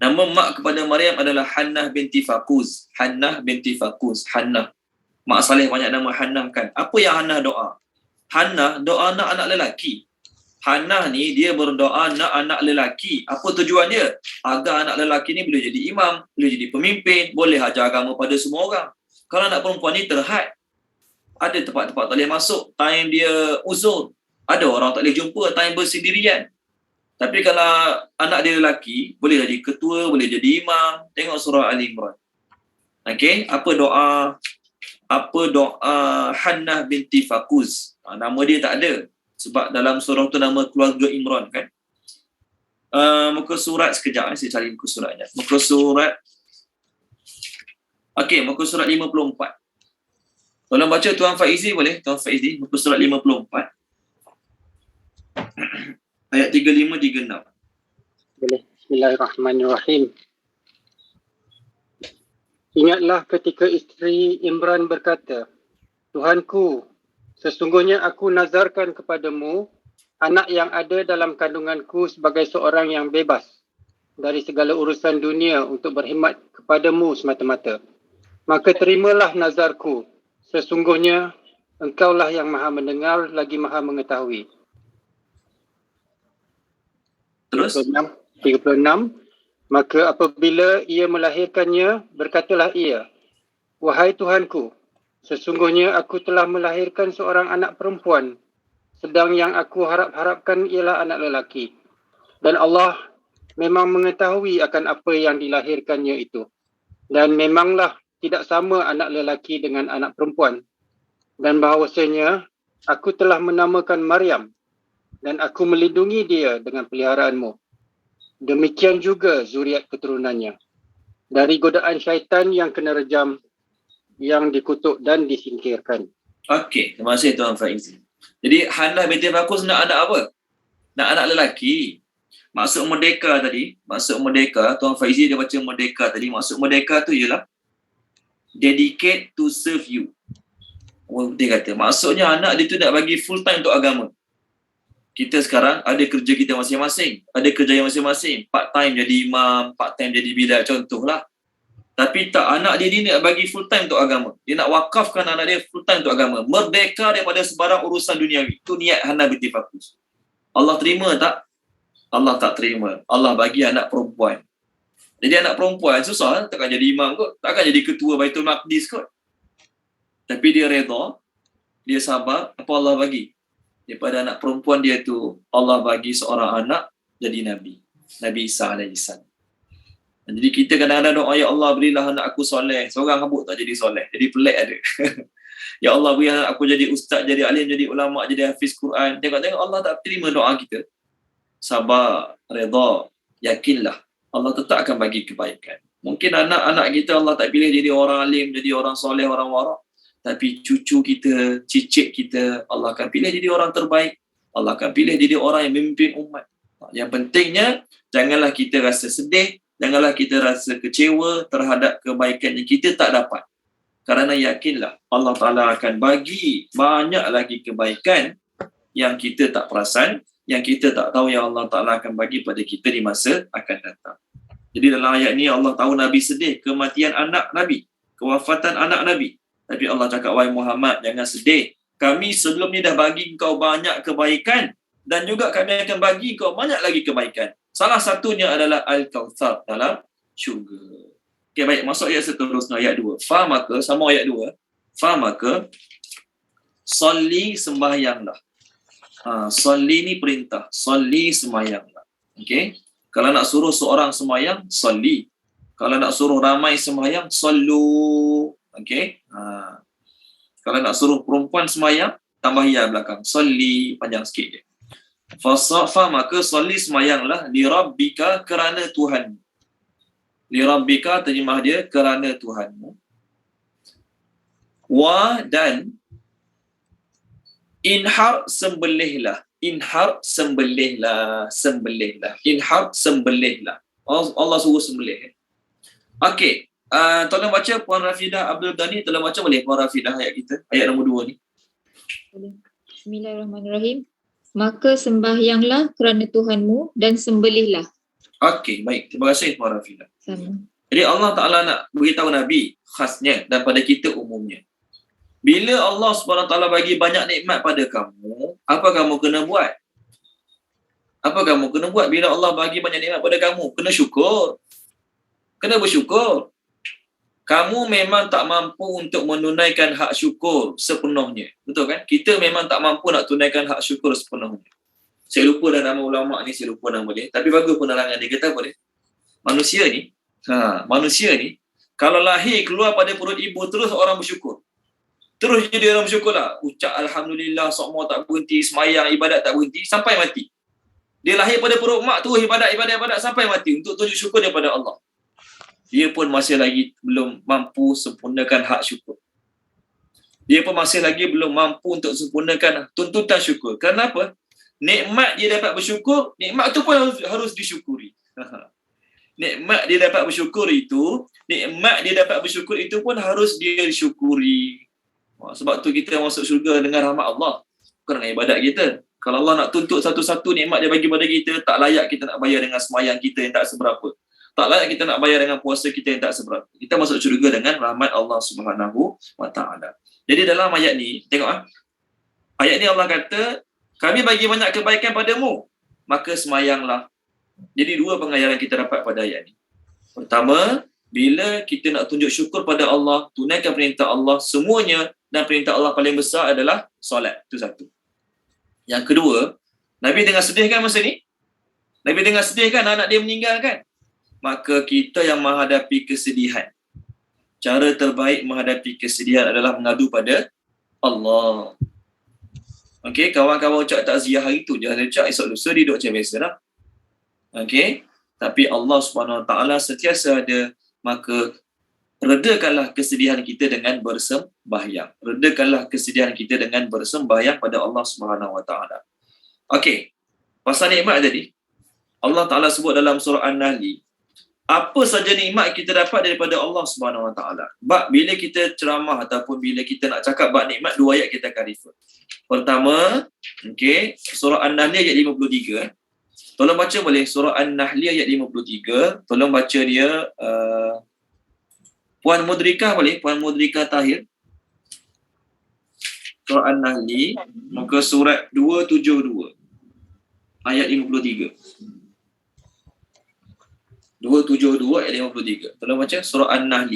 Nama mak kepada Maryam adalah Hannah binti Fakuz. Hannah. Mak Saleh banyak nama Hannah kan. Apa yang Hannah doa? Hannah doa nak anak lelaki. Hannah ni dia berdoa nak anak lelaki. Apa tujuan dia? Agar anak lelaki ni boleh jadi imam, boleh jadi pemimpin, boleh ajar agama pada semua orang. Kalau anak perempuan ni terhad, ada tempat-tempat tak boleh masuk, time dia uzur. Ada orang tak boleh jumpa, time bersendirian. Tapi kalau anak dia lelaki, boleh jadi ketua, boleh jadi imam. Tengok surah Ali Imran. Okey, apa doa Hannah binti Fakuz. Nama dia tak ada. Sebab dalam surah tu nama keluarga Imran kan. Muka surat sekejap, saya cari muka suratnya. Muka surat 54. Tolong baca Tuan Faizi boleh? Tuan Faizi, muka surat 54. Ayat 35-36. Boleh. Bismillahirrahmanirrahim. Ingatlah ketika isteri Imran berkata, Tuhanku, sesungguhnya aku nazarkan kepadamu anak yang ada dalam kandunganku sebagai seorang yang bebas dari segala urusan dunia untuk berkhidmat kepadamu semata-mata. maka terimalah nazarku. Sesungguhnya engkaulah yang maha mendengar lagi maha mengetahui. Terus 36. Maka apabila ia melahirkannya, berkatalah ia, wahai Tuhanku, sesungguhnya aku telah melahirkan seorang anak perempuan, sedang yang aku harap-harapkan ialah anak lelaki. Dan Allah memang mengetahui akan apa yang dilahirkannya itu. Dan memanglah tidak sama anak lelaki dengan anak perempuan. Dan bahawasanya aku telah menamakan Maryam dan aku melindungi dia dengan peliharaanmu. Demikian juga zuriat keturunannya dari godaan syaitan yang kena rejam, yang dikutuk dan disingkirkan. okey, terima kasih Tuan Faizi. Jadi Hanah binti Bakus nak anak apa? Nak anak lelaki. Maksud merdeka tadi, Tuan Faizi dia baca merdeka tadi, maksud merdeka tu ialah dedicate to serve you. Dia kata, maksudnya anak dia tu nak bagi full time untuk agama. Kita sekarang ada kerja kita masing-masing, ada kerja yang masing-masing, part time jadi imam, part time jadi bilal, contohlah. Tapi tak, anak dia ni nak bagi full time untuk agama. Dia nak wakafkan anak dia full time untuk agama, merdeka daripada sebarang urusan duniawi. Itu niat Hanah binti Bakus. Allah terima tak? Allah tak terima. Allah bagi anak perempuan. Jadi anak perempuan susah, takkan jadi imam kot, takkan jadi ketua Baitul Maqdis kot. Tapi dia redha, dia sabar, apa Allah bagi? Daripada anak perempuan dia tu, Allah bagi seorang anak jadi Nabi. Nabi Isa AS. Jadi kita kadang-kadang doa, ya Allah berilah anak aku soleh. Seorang rambut tak jadi soleh, jadi pelik ada. Ya Allah beri anak aku jadi ustaz, jadi alim, jadi ulama, jadi hafiz Quran. Tengok-tengok Allah tak terima doa kita. Sabar, redha, yakinlah Allah tetap akan bagi kebaikan. Mungkin anak-anak kita Allah tak pilih jadi orang alim, jadi orang soleh, orang warak. Tapi cucu kita, cicit kita, Allah akan pilih jadi orang terbaik. Allah akan pilih jadi orang yang memimpin umat. Yang pentingnya, janganlah kita rasa sedih, janganlah kita rasa kecewa terhadap kebaikan yang kita tak dapat. Kerana yakinlah, Allah Ta'ala akan bagi banyak lagi kebaikan yang kita tak perasan, yang kita tak tahu yang Allah Ta'ala akan bagi pada kita di masa akan datang. Jadi dalam ayat ni Allah tahu Nabi sedih kematian anak Nabi, kewafatan anak Nabi. Tapi Allah cakap, wahai Muhammad, jangan sedih. Kami sebelum ni dah bagi kau banyak kebaikan dan juga kami akan bagi kau banyak lagi kebaikan. Salah satunya adalah Al-Kautsar dalam syurga. Okey, baik, masuk ayat seterusnya, ayat 2. Fa maka, sama ayat 2. Fa maka, salli sembahyanglah. Salli ni perintah. Salli sembahyanglah. Okey. Kalau nak suruh seorang sembahyang, salli. Kalau nak suruh ramai sembahyang, sallu. Okey. Kalau nak suruh perempuan sembahyang, tambah ya belakang. Salli, panjang sikit je. Fa maka salli sembahyanglah li rabbika, kerana Tuhan. Li rabbika terjemah dia kerana Tuhanmu. Wa dan inhar sembelihlah. Inhar sembelihlah. Sembelihlah. Inhar sembelihlah. Allah suruh sembelih. Okey. Tolong baca Puan Rafidah Abdul Ghani, tolong baca boleh Puan Rafidah ayat kita, ayat nombor 2 ni. Bismillahirrahmanirrahim. Maka sembahyanglah kerana Tuhanmu dan sembelihlah. Okey, baik. Terima kasih Puan Rafidah. Sama. Jadi Allah Ta'ala nak beritahu Nabi khasnya dan pada kita umumnya. Bila Allah SWT bagi banyak nikmat pada kamu, apa kamu kena buat? Apa kamu kena buat bila Allah bagi banyak nikmat pada kamu? Kena syukur. Kena bersyukur. Kamu memang tak mampu untuk menunaikan hak syukur sepenuhnya. Betul kan? Kita memang tak mampu nak tunaikan hak syukur sepenuhnya. Saya lupa dah nama ulama' ni, saya lupa nama dia. Tapi bagus penerangan dia. Kata apa dia? Manusia ni, kalau lahir keluar pada perut ibu, terus orang bersyukur. Terus jadi orang bersyukur lah. Ucap Alhamdulillah, sokmo tak berhenti, semayang, ibadat tak berhenti, sampai mati. Dia lahir pada perut mak tu, ibadat sampai mati untuk tunjuk syukur daripada Allah. Dia pun masih lagi belum mampu sempurnakan hak syukur. Dia pun masih lagi belum mampu untuk sempurnakan tuntutan syukur. Kenapa? Nikmat dia dapat bersyukur, nikmat tu pun harus disyukuri. Nikmat dia dapat bersyukur itu pun harus dia disyukuri. Sebab tu kita masuk syurga dengan rahmat Allah, bukan dengan ibadat kita. Kalau Allah nak tuntut satu-satu nikmat dia bagi pada kita, tak layak kita nak bayar dengan semayang kita yang tak seberapa. Tak layak kita nak bayar dengan puasa kita yang tak seberapa. Kita masuk syurga dengan rahmat Allah Subhanahu wa taala. Jadi dalam ayat ni, tengok ayat ni Allah kata, kami bagi banyak kebaikan padamu, maka semayanglah. Jadi dua pengajaran kita dapat pada ayat ni. Pertama, bila kita nak tunjuk syukur pada Allah, tunaikan perintah Allah semuanya, dan perintah Allah paling besar adalah solat. Itu satu. Yang kedua, Nabi dengar sedih kan masa ni? Nabi dengar sedih kan anak dia meninggal kan? Maka kita yang menghadapi kesedihan, cara terbaik menghadapi kesedihan adalah mengadu pada Allah. Okey, kawan-kawan ucap takziah hari tu, jangan ucap esok lusa dia duduk macam biasa dah. Okey, tapi Allah Subhanahu Wa Taala sentiasa ada, maka redakanlah kesedihan kita dengan bersembahyang. Redakanlah kesedihan kita dengan bersembahyang pada Allah Subhanahu Wa Taala. Okey, pasal nikmat tadi, Allah Taala sebut dalam surah An-Nahl, apa saja nikmat kita dapat daripada Allah Subhanahu Wa Taala. Bab bila kita ceramah ataupun bila kita nak cakap bab nikmat, dua ayat kita akan refer. Pertama, okey, surah An-Nahl ayat 53. Tolong baca boleh surah An-Nahl ayat 53. Tolong baca dia Puan Mudrikah boleh? Puan Mudrikah Tahir. Surah An-Nahl, muka surat 272. Ayat 53. 272 ayat 53. Tolong baca surah An-Nahl.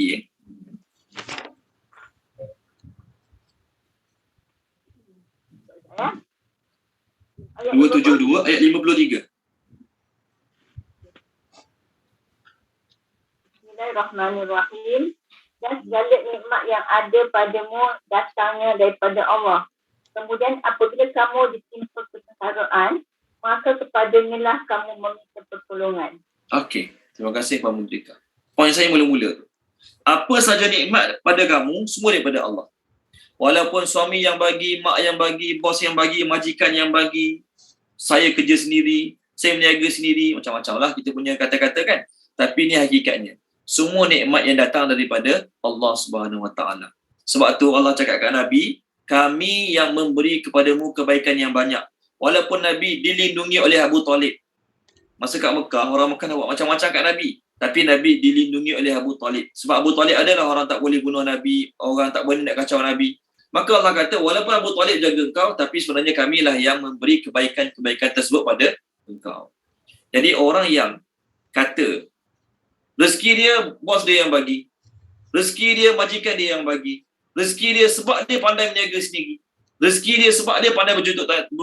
272 ayat 53. Bismillahirrahmanirrahim. Dan segala nikmat yang ada padamu datangnya daripada Allah. Kemudian apabila kamu ditimpa kesengsaraan, maka kepadanya lah kamu meminta pertolongan. Okey, terima kasih Puan Mudrika. Poin saya mula-mula tu. Apa saja nikmat pada kamu, semua daripada Allah. Walaupun suami yang bagi, mak yang bagi, bos yang bagi, majikan yang bagi, saya kerja sendiri, saya berniaga sendiri, macam-macam lah kita punya kata-kata kan. Tapi ni hakikatnya. Semua nikmat yang datang daripada Allah Subhanahu Wa Taala. Sebab tu Allah cakap kat Nabi, kami yang memberi kepadamu kebaikan yang banyak. Walaupun Nabi dilindungi oleh Abu Talib. Masa kat Mekah, orang Mekah nak buat macam-macam kat Nabi. Tapi Nabi dilindungi oleh Abu Talib. Sebab Abu Talib adalah orang tak boleh bunuh Nabi, orang tak boleh nak kacau Nabi. Maka Allah kata, walaupun Abu Talib jaga engkau, tapi sebenarnya kamilah yang memberi kebaikan-kebaikan tersebut pada engkau. Jadi orang yang kata, rezeki dia, bos dia yang bagi. Rezeki dia, majikan dia yang bagi. Rezeki dia sebab dia pandai berniaga sendiri. Rezeki dia sebab dia pandai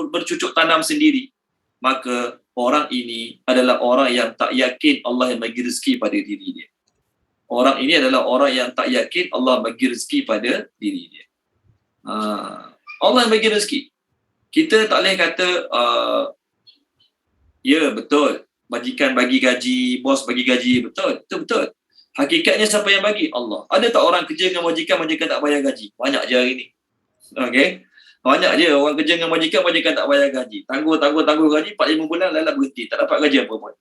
bercucuk tanam sendiri. Maka orang ini adalah orang yang tak yakin Allah yang bagi rezeki pada diri dia. Orang ini adalah orang yang tak yakin Allah bagi rezeki pada diri dia. Allah yang bagi rezeki. Kita tak boleh kata, ya betul, majikan bagi gaji, bos bagi gaji, betul, itu betul. Hakikatnya siapa yang bagi? Allah. Ada tak orang kerja dengan majikan tak bayar gaji? Banyak je hari ni. Okay? Banyak je orang kerja dengan majikan tak bayar gaji. Tangguh gaji 4-5 bulan lalat berhenti, tak dapat gaji apa pun.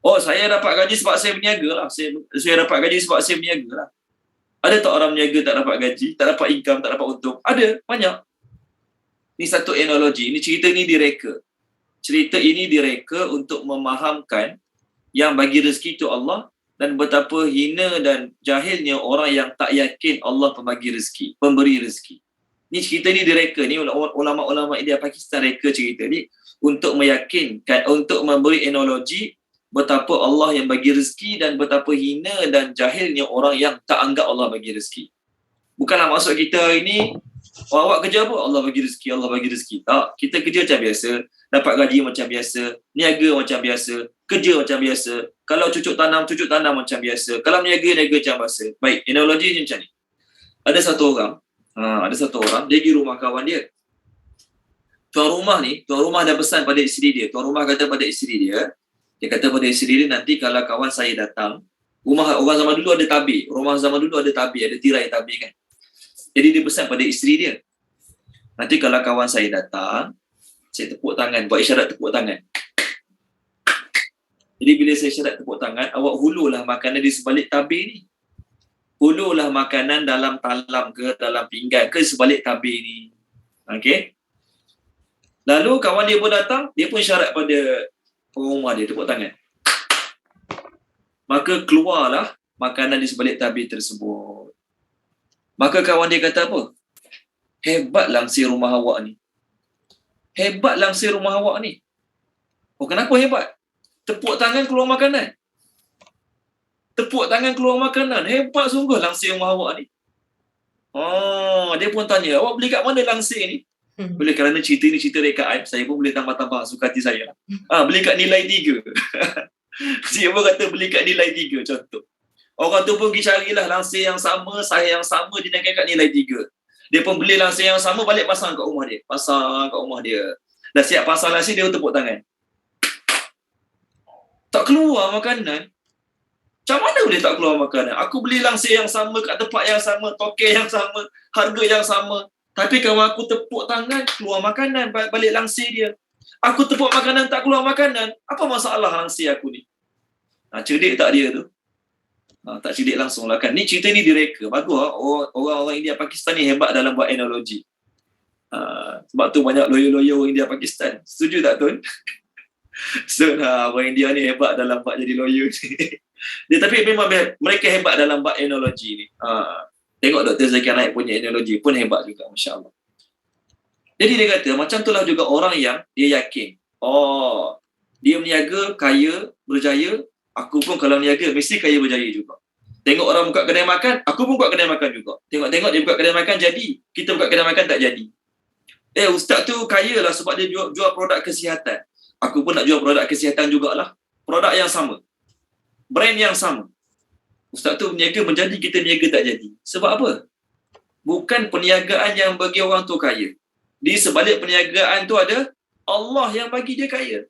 Oh, saya dapat gaji sebab saya berniaga lah. Saya dapat gaji sebab saya berniaga lah. Ada tak orang berniaga tak dapat gaji, tak dapat income, tak dapat untung? Ada, banyak. Ini satu analogi, ini cerita ni direka. Cerita ini direka untuk memahamkan yang bagi rezeki itu Allah dan betapa hina dan jahilnya orang yang tak yakin Allah pembagi rezeki, pemberi rezeki. Ni cerita ni direka, ni ulama-ulama India Pakistan reka cerita ni untuk meyakinkan, untuk memberi analogi betapa Allah yang bagi rezeki dan betapa hina dan jahilnya orang yang tak anggap Allah bagi rezeki. Bukanlah maksud kita hari ni, awak kerja apa? Allah bagi rezeki, Allah bagi rezeki. Tak, kita kerja macam biasa, dapat gaji macam biasa, niaga macam biasa, kerja macam biasa. Kalau cucuk tanam macam biasa. Kalau niaga macam biasa. Baik, analogi ni macam ni. Ada satu orang, dia pergi rumah kawan dia. Tuan rumah dah pesan pada isteri dia. Tuan rumah kata pada isteri dia, nanti kalau kawan saya datang, rumah orang zaman dulu ada tabir. Rumah zaman dulu ada tabir, ada tirai tabir kan. Jadi dia pesan pada isteri dia, nanti kalau kawan saya datang, saya tepuk tangan, buat isyarat tepuk tangan. Jadi bila saya isyarat tepuk tangan, awak hulurlah makanan di sebalik tabir ni. Hulurlah makanan dalam talam ke, dalam pinggan ke, sebalik tabir ni. Okey. Lalu kawan dia pun datang, dia pun isyarat pada rumah dia tepuk tangan. Maka keluarlah makanan di sebalik tabir tersebut. Maka kawan dia kata apa? Hebat langsir rumah awak ni. Hebat langsir rumah awak ni. Oh, kenapa hebat? Tepuk tangan keluar makanan. Tepuk tangan keluar makanan. Hebat sungguh langsir rumah awak ni. Oh, dia pun tanya, awak beli kat mana langsir ni? Boleh, kerana cerita ni cerita rekaan, saya pun boleh tambah-tambah suka hati saya. Beli kat nilai 3. Dia pun kata beli kat nilai 3 contoh. Orang tu pun pergi carilah langsir yang sama, saiz yang sama, dinaikkan kat nilai 3. Dia pun beli langsir yang sama, balik pasang kat rumah dia. Pasang kat rumah dia. Dah siap pasang langsir, dia tepuk tangan. Tak keluar makanan. Macam mana boleh tak keluar makanan? Aku beli langsir yang sama, kat tempat yang sama, token yang sama, harga yang sama. Tapi kalau aku tepuk tangan, keluar makanan balik langsir dia. Aku tepuk makanan, tak keluar makanan. Apa masalah langsir aku ni? Cerdik tak dia tu? Tak cerdik langsung lah kan. Ni cerita ni direka. Bagus lah. Orang-orang India Pakistan ni hebat dalam buat analogi. Sebab tu banyak lawyer-lawyer India Pakistan. Setuju tak Tun? So, orang India ni hebat dalam buat jadi lawyer dia, tapi memang mereka hebat dalam buat analogi ni. Tengok Dr. Zakir Naik punya analogi pun hebat juga, Masya Allah. Jadi dia kata, macam itulah juga orang yang dia yakin, dia berniaga, kaya, berjaya, aku pun kalau berniaga, mesti kaya berjaya juga. Tengok orang buka kedai makan, aku pun buka kedai makan juga. Tengok-tengok dia buka kedai makan jadi, kita buka kedai makan tak jadi. Ustaz tu kaya lah sebab dia jual produk kesihatan. Aku pun nak jual produk kesihatan jugalah. Produk yang sama. Brand yang sama. Ustaz tu berniaga menjadi, kita berniaga tak jadi. Sebab apa? Bukan perniagaan yang bagi orang tu kaya. Di sebalik perniagaan tu ada Allah yang bagi dia kaya.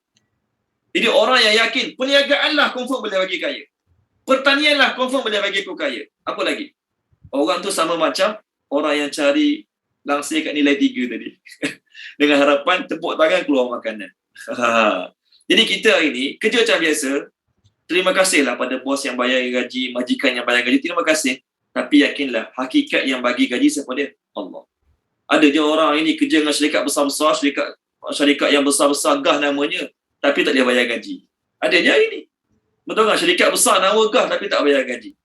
Jadi orang yang yakin, perniagaanlah confirm boleh bagi kaya. Pertanianlah confirm boleh bagi aku kaya. Apa lagi? Orang tu sama macam orang yang cari langsir kat nilai 3 tadi. Dengan harapan tepuk tangan keluar makanan. Jadi kita hari ni, kerja macam biasa, terima kasihlah pada bos yang bayar gaji, majikan yang bayar gaji, terima kasih. Tapi yakinlah, hakikat yang bagi gaji siapa dia? Allah. Ada je orang ini kerja dengan syarikat besar-besar, syarikat yang besar-besar, gah namanya, tapi tak dia bayar gaji. Ada je ini. Betul tak? Syarikat besar nama gah tapi tak bayar gaji.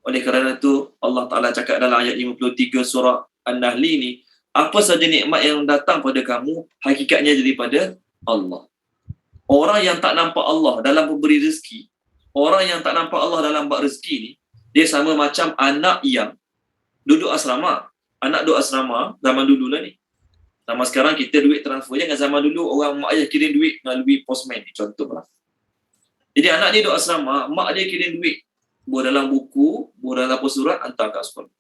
Oleh kerana itu, Allah Ta'ala cakap dalam ayat 53 surah An-Nahl ni, apa saja nikmat yang datang pada kamu, hakikatnya daripada Allah. Orang yang tak nampak Allah dalam memberi rezeki, orang yang tak nampak Allah dalam buat rezeki ni, dia sama macam anak yang duduk asrama. Anak duduk asrama zaman dulu lah ni. Zaman sekarang kita duit transfer je, dengan zaman dulu orang mak ayah kirim duit melalui postman ni, contoh lah. Jadi anak dia duduk asrama, mak dia kirim duit, buat dalam buku, buat dalam surat, hantar kat sekolah.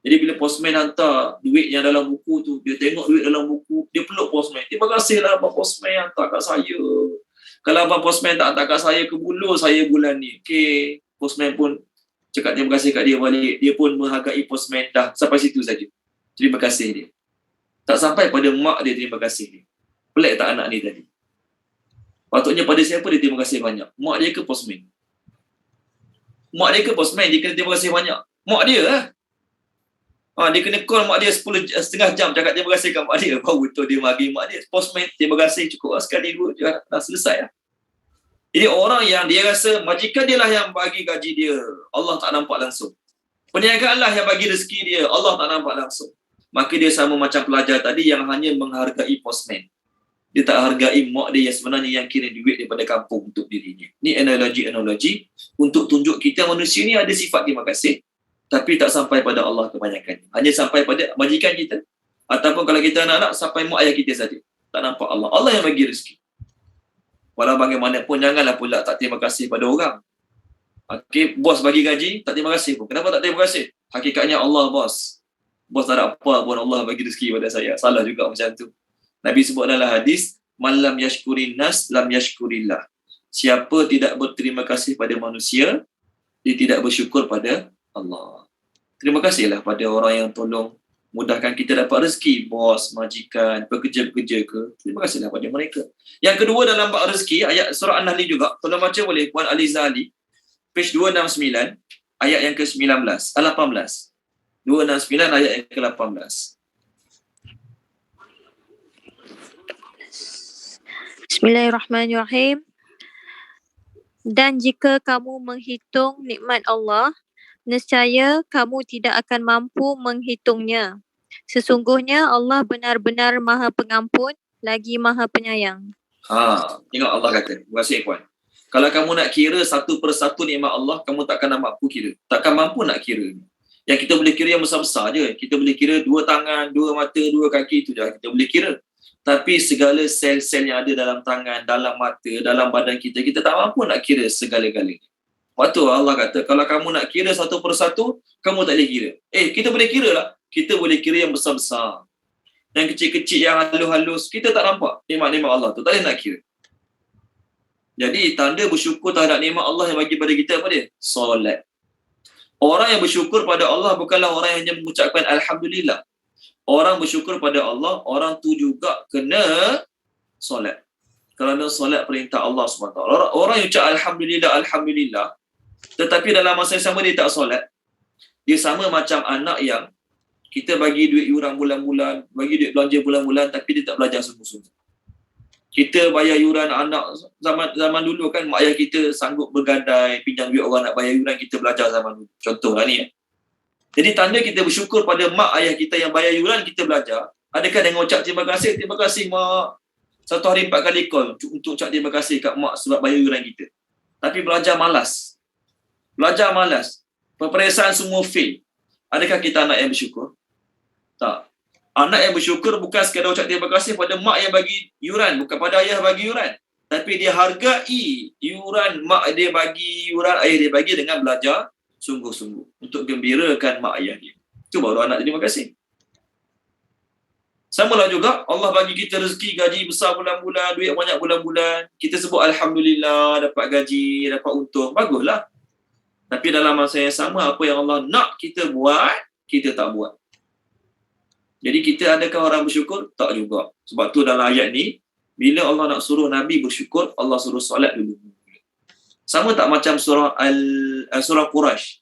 Jadi bila postman hantar duit yang dalam buku tu, dia tengok duit dalam buku, dia peluk postman. Terima kasihlah abang postman hantar kat saya. Kalau abang postman tak hantar kat saya, ke bulu saya bulan ni. Okey, postman pun cakap terima kasih kat dia balik. Dia pun menghargai postman, dah sampai situ saja. Terima kasih dia. Tak sampai pada mak dia terima kasih dia. Pelik tak anak ni tadi? Patutnya pada siapa dia terima kasih banyak? Mak dia ke postman? Mak dia ke postman, dia kena terima kasih banyak. Mak dia lah. Dia kena call mak dia setengah jam cakap terima kasih kat mak dia. Baru betul dia bagi mak dia. Postman, terima kasih cukup lah, sekali dua dah selesai lah. Jadi orang yang dia rasa majikan dia lah yang bagi gaji dia, Allah tak nampak langsung. Perniagaan lah yang bagi rezeki dia, Allah tak nampak langsung. Maka dia sama macam pelajar tadi yang hanya menghargai postman. Dia tak hargai mak dia yang sebenarnya yang kirim duit daripada kampung untuk dirinya. Ini analogi-analogi untuk tunjuk kita manusia ni ada sifat terima kasih, tapi tak sampai pada Allah kebanyakan. Hanya sampai pada majikan kita, ataupun kalau kita anak-anak sampai mak ayah kita saja. Tak nampak Allah. Allah yang bagi rezeki. Walau bagaimanapun janganlah pula tak terima kasih pada orang. Okey, bos bagi gaji, tak terima kasih pun. Kenapa tak terima kasih? Hakikatnya Allah bos. Bos tak ada apa pun Allah bagi rezeki pada saya. Salah juga macam tu. Nabi sebut dalam hadis, man lam yashkurin nas lam yashkurillah. Siapa tidak berterima kasih pada manusia, dia tidak bersyukur pada Allah. Terima kasihlah pada orang yang tolong mudahkan kita dapat rezeki, bos, majikan, pekerja-pekerja ke. Terima kasihlah pada mereka. Yang kedua dalam bab rezeki, ayat surah An-Nahl juga, tolong baca boleh Puan Aliza Ali, page 269, ayat yang ke-19, 18. 269 ayat yang ke-18. Bismillahirrahmanirrahim. Dan jika kamu menghitung nikmat Allah, nescaya kamu tidak akan mampu menghitungnya. Sesungguhnya Allah benar-benar Maha Pengampun lagi Maha Penyayang. Tengok Allah kata. Terima kasih puan. Kalau kamu nak kira satu persatu nikmat Allah, kamu takkan mampu kira. Takkan mampu nak kira. Yang kita boleh kira yang besar-besar je. Kita boleh kira 2 tangan, 2 mata, 2 kaki, itu je kita boleh kira. Tapi segala sel-sel yang ada dalam tangan, dalam mata, dalam badan kita, kita tak mampu nak kira segala-galanya. Waktu Allah kata, kalau kamu nak kira satu persatu, kamu tak boleh kira. Kita boleh kira lah. Kita boleh kira yang besar-besar. Yang kecil-kecil, yang halus-halus, kita tak nampak nikmat-nikmat Allah tu. Tak boleh nak kira. Jadi, tanda bersyukur terhadap nikmat Allah yang bagi pada kita apa dia? Solat. Orang yang bersyukur pada Allah bukanlah orang yang hanya mengucapkan Alhamdulillah. Orang bersyukur pada Allah, orang tu juga kena solat. Kerana solat perintah Allah SWT. Orang yang ucap Alhamdulillah, Alhamdulillah, tetapi dalam masa yang sama dia tak solat, dia sama macam anak yang kita bagi duit yuran bulan-bulan, bagi duit belanja bulan-bulan, tapi dia tak belajar sungguh-sungguh. Kita bayar yuran anak, zaman dulu kan mak ayah kita sanggup bergadai, pinjam duit orang nak bayar yuran, kita belajar zaman dulu. Contohlah ni. Jadi tanda kita bersyukur pada mak ayah kita yang bayar yuran, kita belajar. Adakah dengan ucap terima kasih mak. 1 hari 4 kali call untuk ucap terima kasih kat mak sebab bayar yuran kita. Tapi belajar malas. Peperiksaan semua fail. Adakah kita anak yang bersyukur? Tak. Anak yang bersyukur bukan sekadar ucap terima kasih pada mak yang bagi yuran, bukan pada ayah bagi yuran. Tapi dia hargai yuran mak dia bagi, yuran ayah dia bagi dengan belajar sungguh-sungguh untuk gembirakan mak ayah dia. Itu baru anak terima kasih. Samalah juga Allah bagi kita rezeki gaji besar bulan-bulan, duit banyak bulan-bulan. Kita sebut Alhamdulillah, dapat gaji, dapat untung. Baguslah. Tapi dalam masa yang sama, apa yang Allah nak kita buat, kita tak buat. Jadi kita adakah orang bersyukur? Tak juga. Sebab tu dalam ayat ni, bila Allah nak suruh Nabi bersyukur, Allah suruh solat dulu. Sama tak macam surah Quraisy.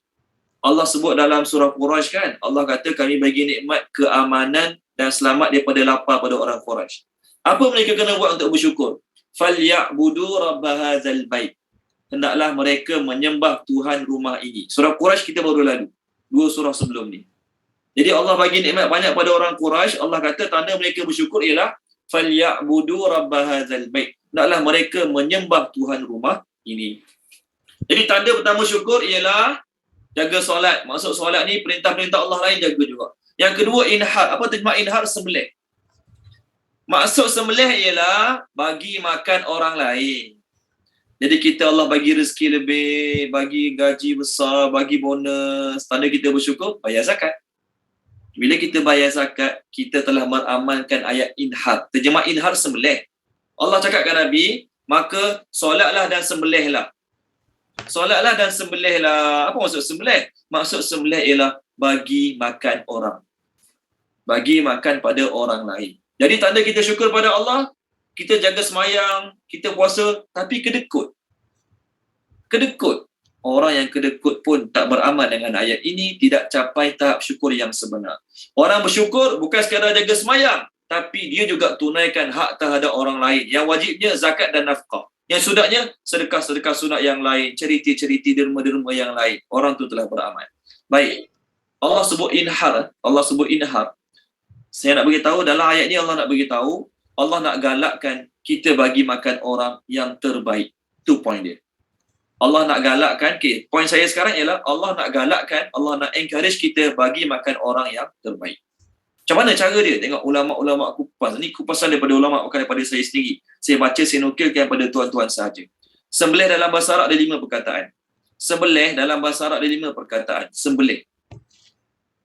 Allah sebut dalam surah Quraisy kan, Allah kata kami bagi nikmat keamanan dan selamat daripada lapar pada orang Quraisy. Apa mereka kena buat untuk bersyukur? Falyabudu rabb hadzal bait. Hendaklah mereka menyembah Tuhan rumah ini. Surah Quraisy kita baru lalu. 2 surah sebelum ni. Jadi Allah bagi nikmat banyak pada orang Quraisy. Allah kata tanda mereka bersyukur ialah falyabudu rabb hadzal bait. Hendaklah mereka menyembah Tuhan rumah ini. Jadi tanda pertama syukur ialah jaga solat. Maksud solat ni perintah-perintah Allah lain jaga juga. Yang kedua inhar. Apa terjemah inhar? Sembelih. Maksud sembelih ialah bagi makan orang lain. Jadi kita Allah bagi rezeki lebih, bagi gaji besar, bagi bonus. Tanda kita bersyukur, bayar zakat. Bila kita bayar zakat, kita telah beramalkan ayat inhar. Terjemah inhar sembelih. Allah cakap kepada Nabi, maka solatlah dan sembelihlah. Solatlah dan sembelihlah. Apa maksud sembelih? Maksud sembelih ialah bagi makan orang. Bagi makan pada orang lain. Jadi tanda kita syukur pada Allah, kita jaga semayang, kita puasa, tapi kedekut. Kedekut. Orang yang kedekut pun tak beramal dengan ayat ini, tidak capai tahap syukur yang sebenar. Orang bersyukur bukan sekadar jaga semayang, tapi dia juga tunaikan hak terhadap orang lain. Yang wajibnya zakat dan nafkah. Yang sunatnya sedekah-sedekah sunat yang lain, ceriti-ceriti derma-derma yang lain. Orang tu telah beramal. Baik. Allah sebut inhar. Saya nak beritahu dalam ayat ni Allah nak beritahu, Allah nak galakkan kita bagi makan orang yang terbaik. Itu point dia. Allah nak galakkan, point saya sekarang ialah Allah nak galakkan, Allah nak encourage kita bagi makan orang yang terbaik. Macam mana cara dia? Tengok ulama-ulama kupas. Ni kupasan daripada ulama, bukan daripada saya sendiri. Saya baca, saya nukilkan daripada tuan-tuan sahaja. Sembelih dalam bahasa Arab ada 5 perkataan. Sembelih dalam bahasa Arab ada 5 perkataan.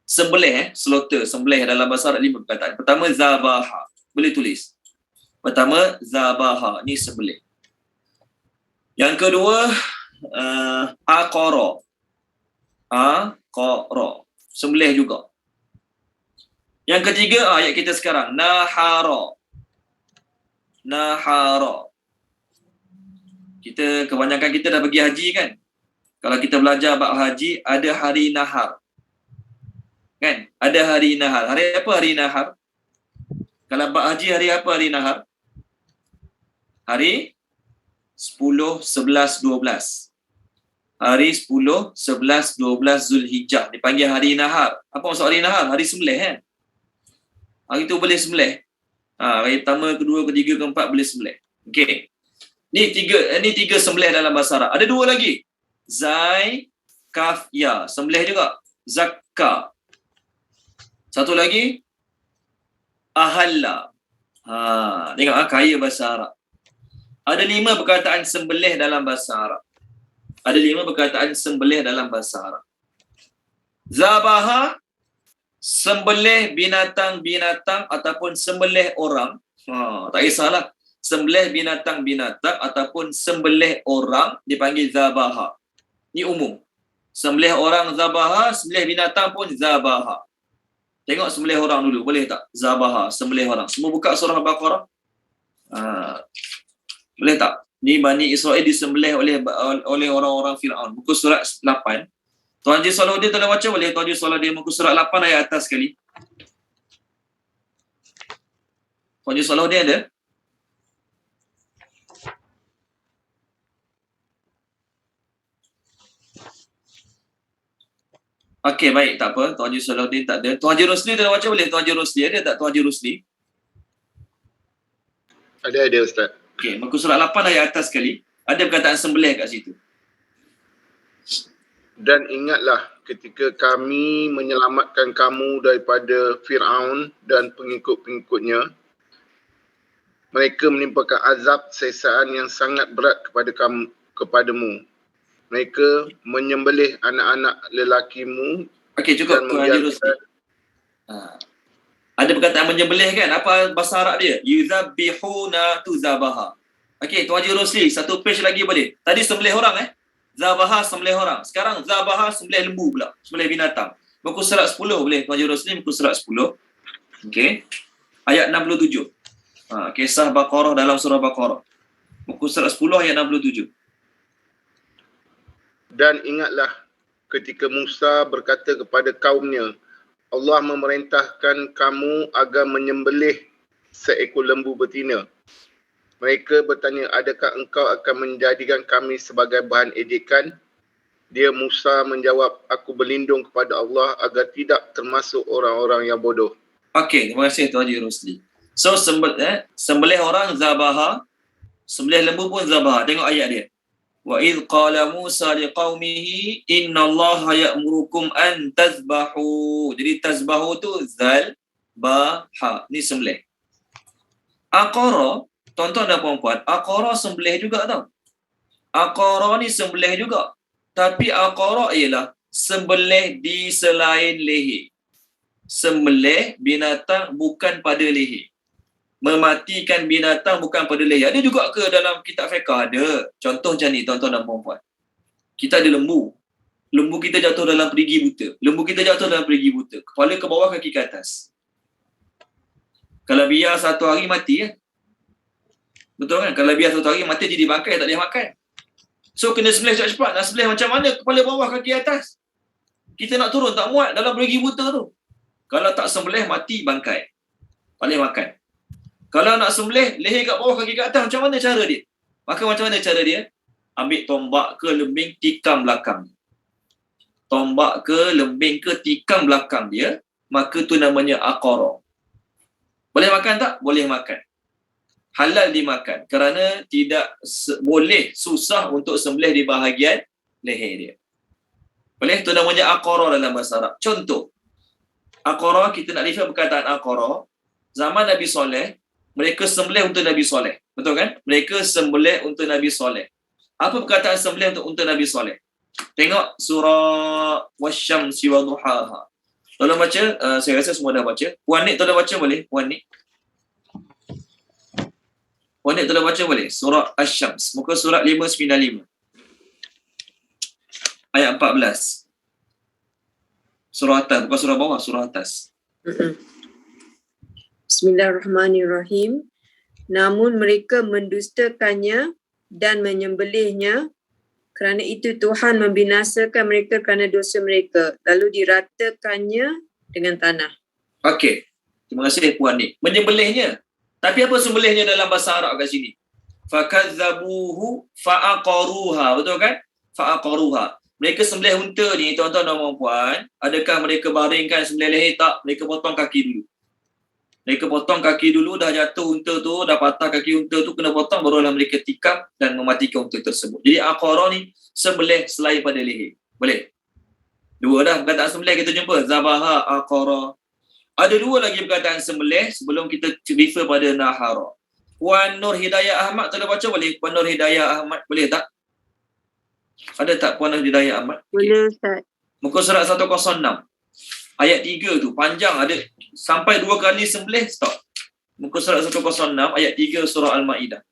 Sembelih, slaughter, sembelih dalam bahasa Arab 5 perkataan. Pertama, zabaha. Boleh tulis. Pertama, zabaha. Ni sembelih. Yang kedua, aqara. Sembelih juga. Yang ketiga, ayat kita sekarang, nahara. Kebanyakan kita dah pergi haji kan? Kalau kita belajar bab haji, ada hari nahar. Kan? Ada hari nahar. Hari apa hari nahar? Kalau bab haji, hari apa hari nahar? Hari 10, 11, 12. Hari 10, 11, 12 Zulhijjah. Dipanggil hari nahar. Apa maksud hari nahar? Hari sembelih kan? Hari tu boleh sembelih. Hari pertama, kedua, ketiga, keempat boleh sembelih. Okey. Ni tiga sembelih dalam bahasa Arab. Ada dua lagi. Zai, kaf, ya. Sembelih juga. Zakka. Satu lagi. Ahalla. Tengok kaya bahasa Arab. Ada 5 perkataan sembelih dalam bahasa Arab. Ada 5 perkataan sembelih dalam bahasa Arab. Zabaha, sembelih binatang-binatang ataupun sembelih orang. Tak kisahlah. Sembelih binatang-binatang ataupun sembelih orang dipanggil zabaha. Ni umum. Sembelih orang zabaha, sembelih binatang pun zabaha. Tengok sembelih orang dulu, boleh tak? Zabaha, sembelih orang. Semua buka surah Al-Baqarah. Boleh tak? Ni Bani Israel disembelih oleh orang-orang Fir'aun. Muka surat 8. Tuan Haji Salahuddin tolong baca boleh? Tuan Haji Salahuddin muka surat 8 ayat atas sekali. Tuan Haji Salahuddin ada? Okey, baik, tak apa. Tuan Haji Salahuddin tak ada. Tuan Haji Rosli tolong baca boleh? Tuan Haji Rosli ada tak? Tuan Haji Rosli? Ada Ustaz. Okey, muka surat 8 ayat atas sekali. Ada perkataan sembelih kat situ. Dan ingatlah ketika kami menyelamatkan kamu daripada Fir'aun dan pengikut-pengikutnya, mereka menimpakan azab sesaan yang sangat berat kepadamu. Mereka menyembelih anak-anak lelakimu. Okey, cukup Tuan Haji Rosli. Ada perkataan menyembelih kan? Apa bahasa Arab dia? Yuzabbihuna tuzabaha. Okey, Tuan Haji Rosli, satu page lagi boleh? Tadi sembelih orang Zabaha sembelih orang. Sekarang zabaha sembelih lembu pula. Sembelih binatang. Muka surat 10 boleh? Tuan Haji Rosli, muka surat 10. Okey. Ayat 67. Kisah Baqarah dalam surah Baqarah. Muka surat 10 ayat 67. Dan ingatlah ketika Musa berkata kepada kaumnya, Allah memerintahkan kamu agar menyembelih seekor lembu betina. Mereka bertanya, adakah engkau akan menjadikan kami sebagai bahan ejekan? Dia Musa menjawab, aku berlindung kepada Allah agar tidak termasuk orang-orang yang bodoh. Okey, terima kasih Tuan Haji Rosli. So, sembelih orang zabaha, sembelih lembu pun zabaha. Tengok ayat dia. Wa idh qala Musa liqaumihi innallaha ya'murukum an tazbahu. Jadi tazbahu tu baha. Ni sembelih. Aqara, tuan-tuan dan puan-puan, aqara sembelih juga tau. Aqara ni sembelih juga. Tapi aqara ialah sembelih di selain leher. Sembelih binatang bukan pada leher. Mematikan binatang bukan pada leher. Ada juga ke dalam kitab fiqh? Ada. Contoh macam ni tuan-tuan dan puan-puan. Kita ada lembu. Lembu kita jatuh dalam perigi buta. Lembu kita jatuh dalam perigi buta. Kepala ke bawah, kaki ke atas. Kalau biar satu hari mati betul kan? Kalau biar satu hari mati jadi bangkai, tak boleh makan. So kena sembelih cepat-cepat. Nak sembelih macam mana? Kepala bawah, kaki atas. Kita nak turun tak muat dalam perigi buta tu. Kalau tak sembelih mati bangkai. Tak boleh makan. Kalau nak sembelih leher kat bawah, kaki kat atas, macam mana cara dia? Maka macam mana cara dia? Ambil tombak ke lembing, tikam belakang. Tombak ke lembing ke tikam belakang dia, maka tu namanya aqara. Boleh makan tak? Boleh makan. Halal dimakan kerana tidak boleh susah untuk sembelih di bahagian leher dia. Boleh? Tu namanya aqara dalam bahasa Arab. Contoh, aqara, kita nak refer perkataan aqara. Zaman Nabi Soleh, mereka sembelih untuk Nabi Soleh. Betul kan? Mereka sembelih untuk Nabi Soleh. Apa perkataan sembelih untuk Nabi Soleh? Tengok surah Wasyamsi wa duhaha. Tolong baca, saya rasa semua dah baca. Puan Nik tolong baca boleh? Puan Nik. Puan Nik tolong baca boleh? Surah Asy-Syams, muka surat 595. Ayat 14. Surah atas, bukan surah bawah, surah atas. Bismillahirrahmanirrahim. Namun mereka mendustakannya dan menyembelihnya. Kerana itu Tuhan membinasakan mereka kerana dosa mereka. Lalu diratakannya dengan tanah. Okey. Terima kasih Puan Nik. Menyembelihnya. Tapi apa sembelihnya dalam bahasa Arab kat sini? fakazzabuhu fa'aqaruha. Betul kan? Fa'aqaruha. Mereka sembelih unta ni, tuan-tuan dan puan-puan, adakah mereka baringkan sembelih leher? Tak, mereka potong kaki dulu. Mereka potong kaki dulu, dah jatuh unta tu, dah patah kaki unta tu, kena potong, barulah mereka tikam dan mematikan unta tersebut. Jadi aqara ni sembelih selain pada leher. Boleh? Dua dah perkataan sembelih kita jumpa. Zabaha, aqara. Ada dua lagi perkataan sembelih sebelum kita refer pada nahara. Puan Nur Hidayah Ahmad tak ada baca boleh? Puan Nur Hidayah Ahmad boleh tak? Ada tak Puan Nur Hidayah Ahmad? Boleh Ustaz. Muka surat 106. Ayat 3 tu panjang, ada sampai 2 kali sembelih, stop. Muka surat 106 ayat 3 surah Al-Maidah.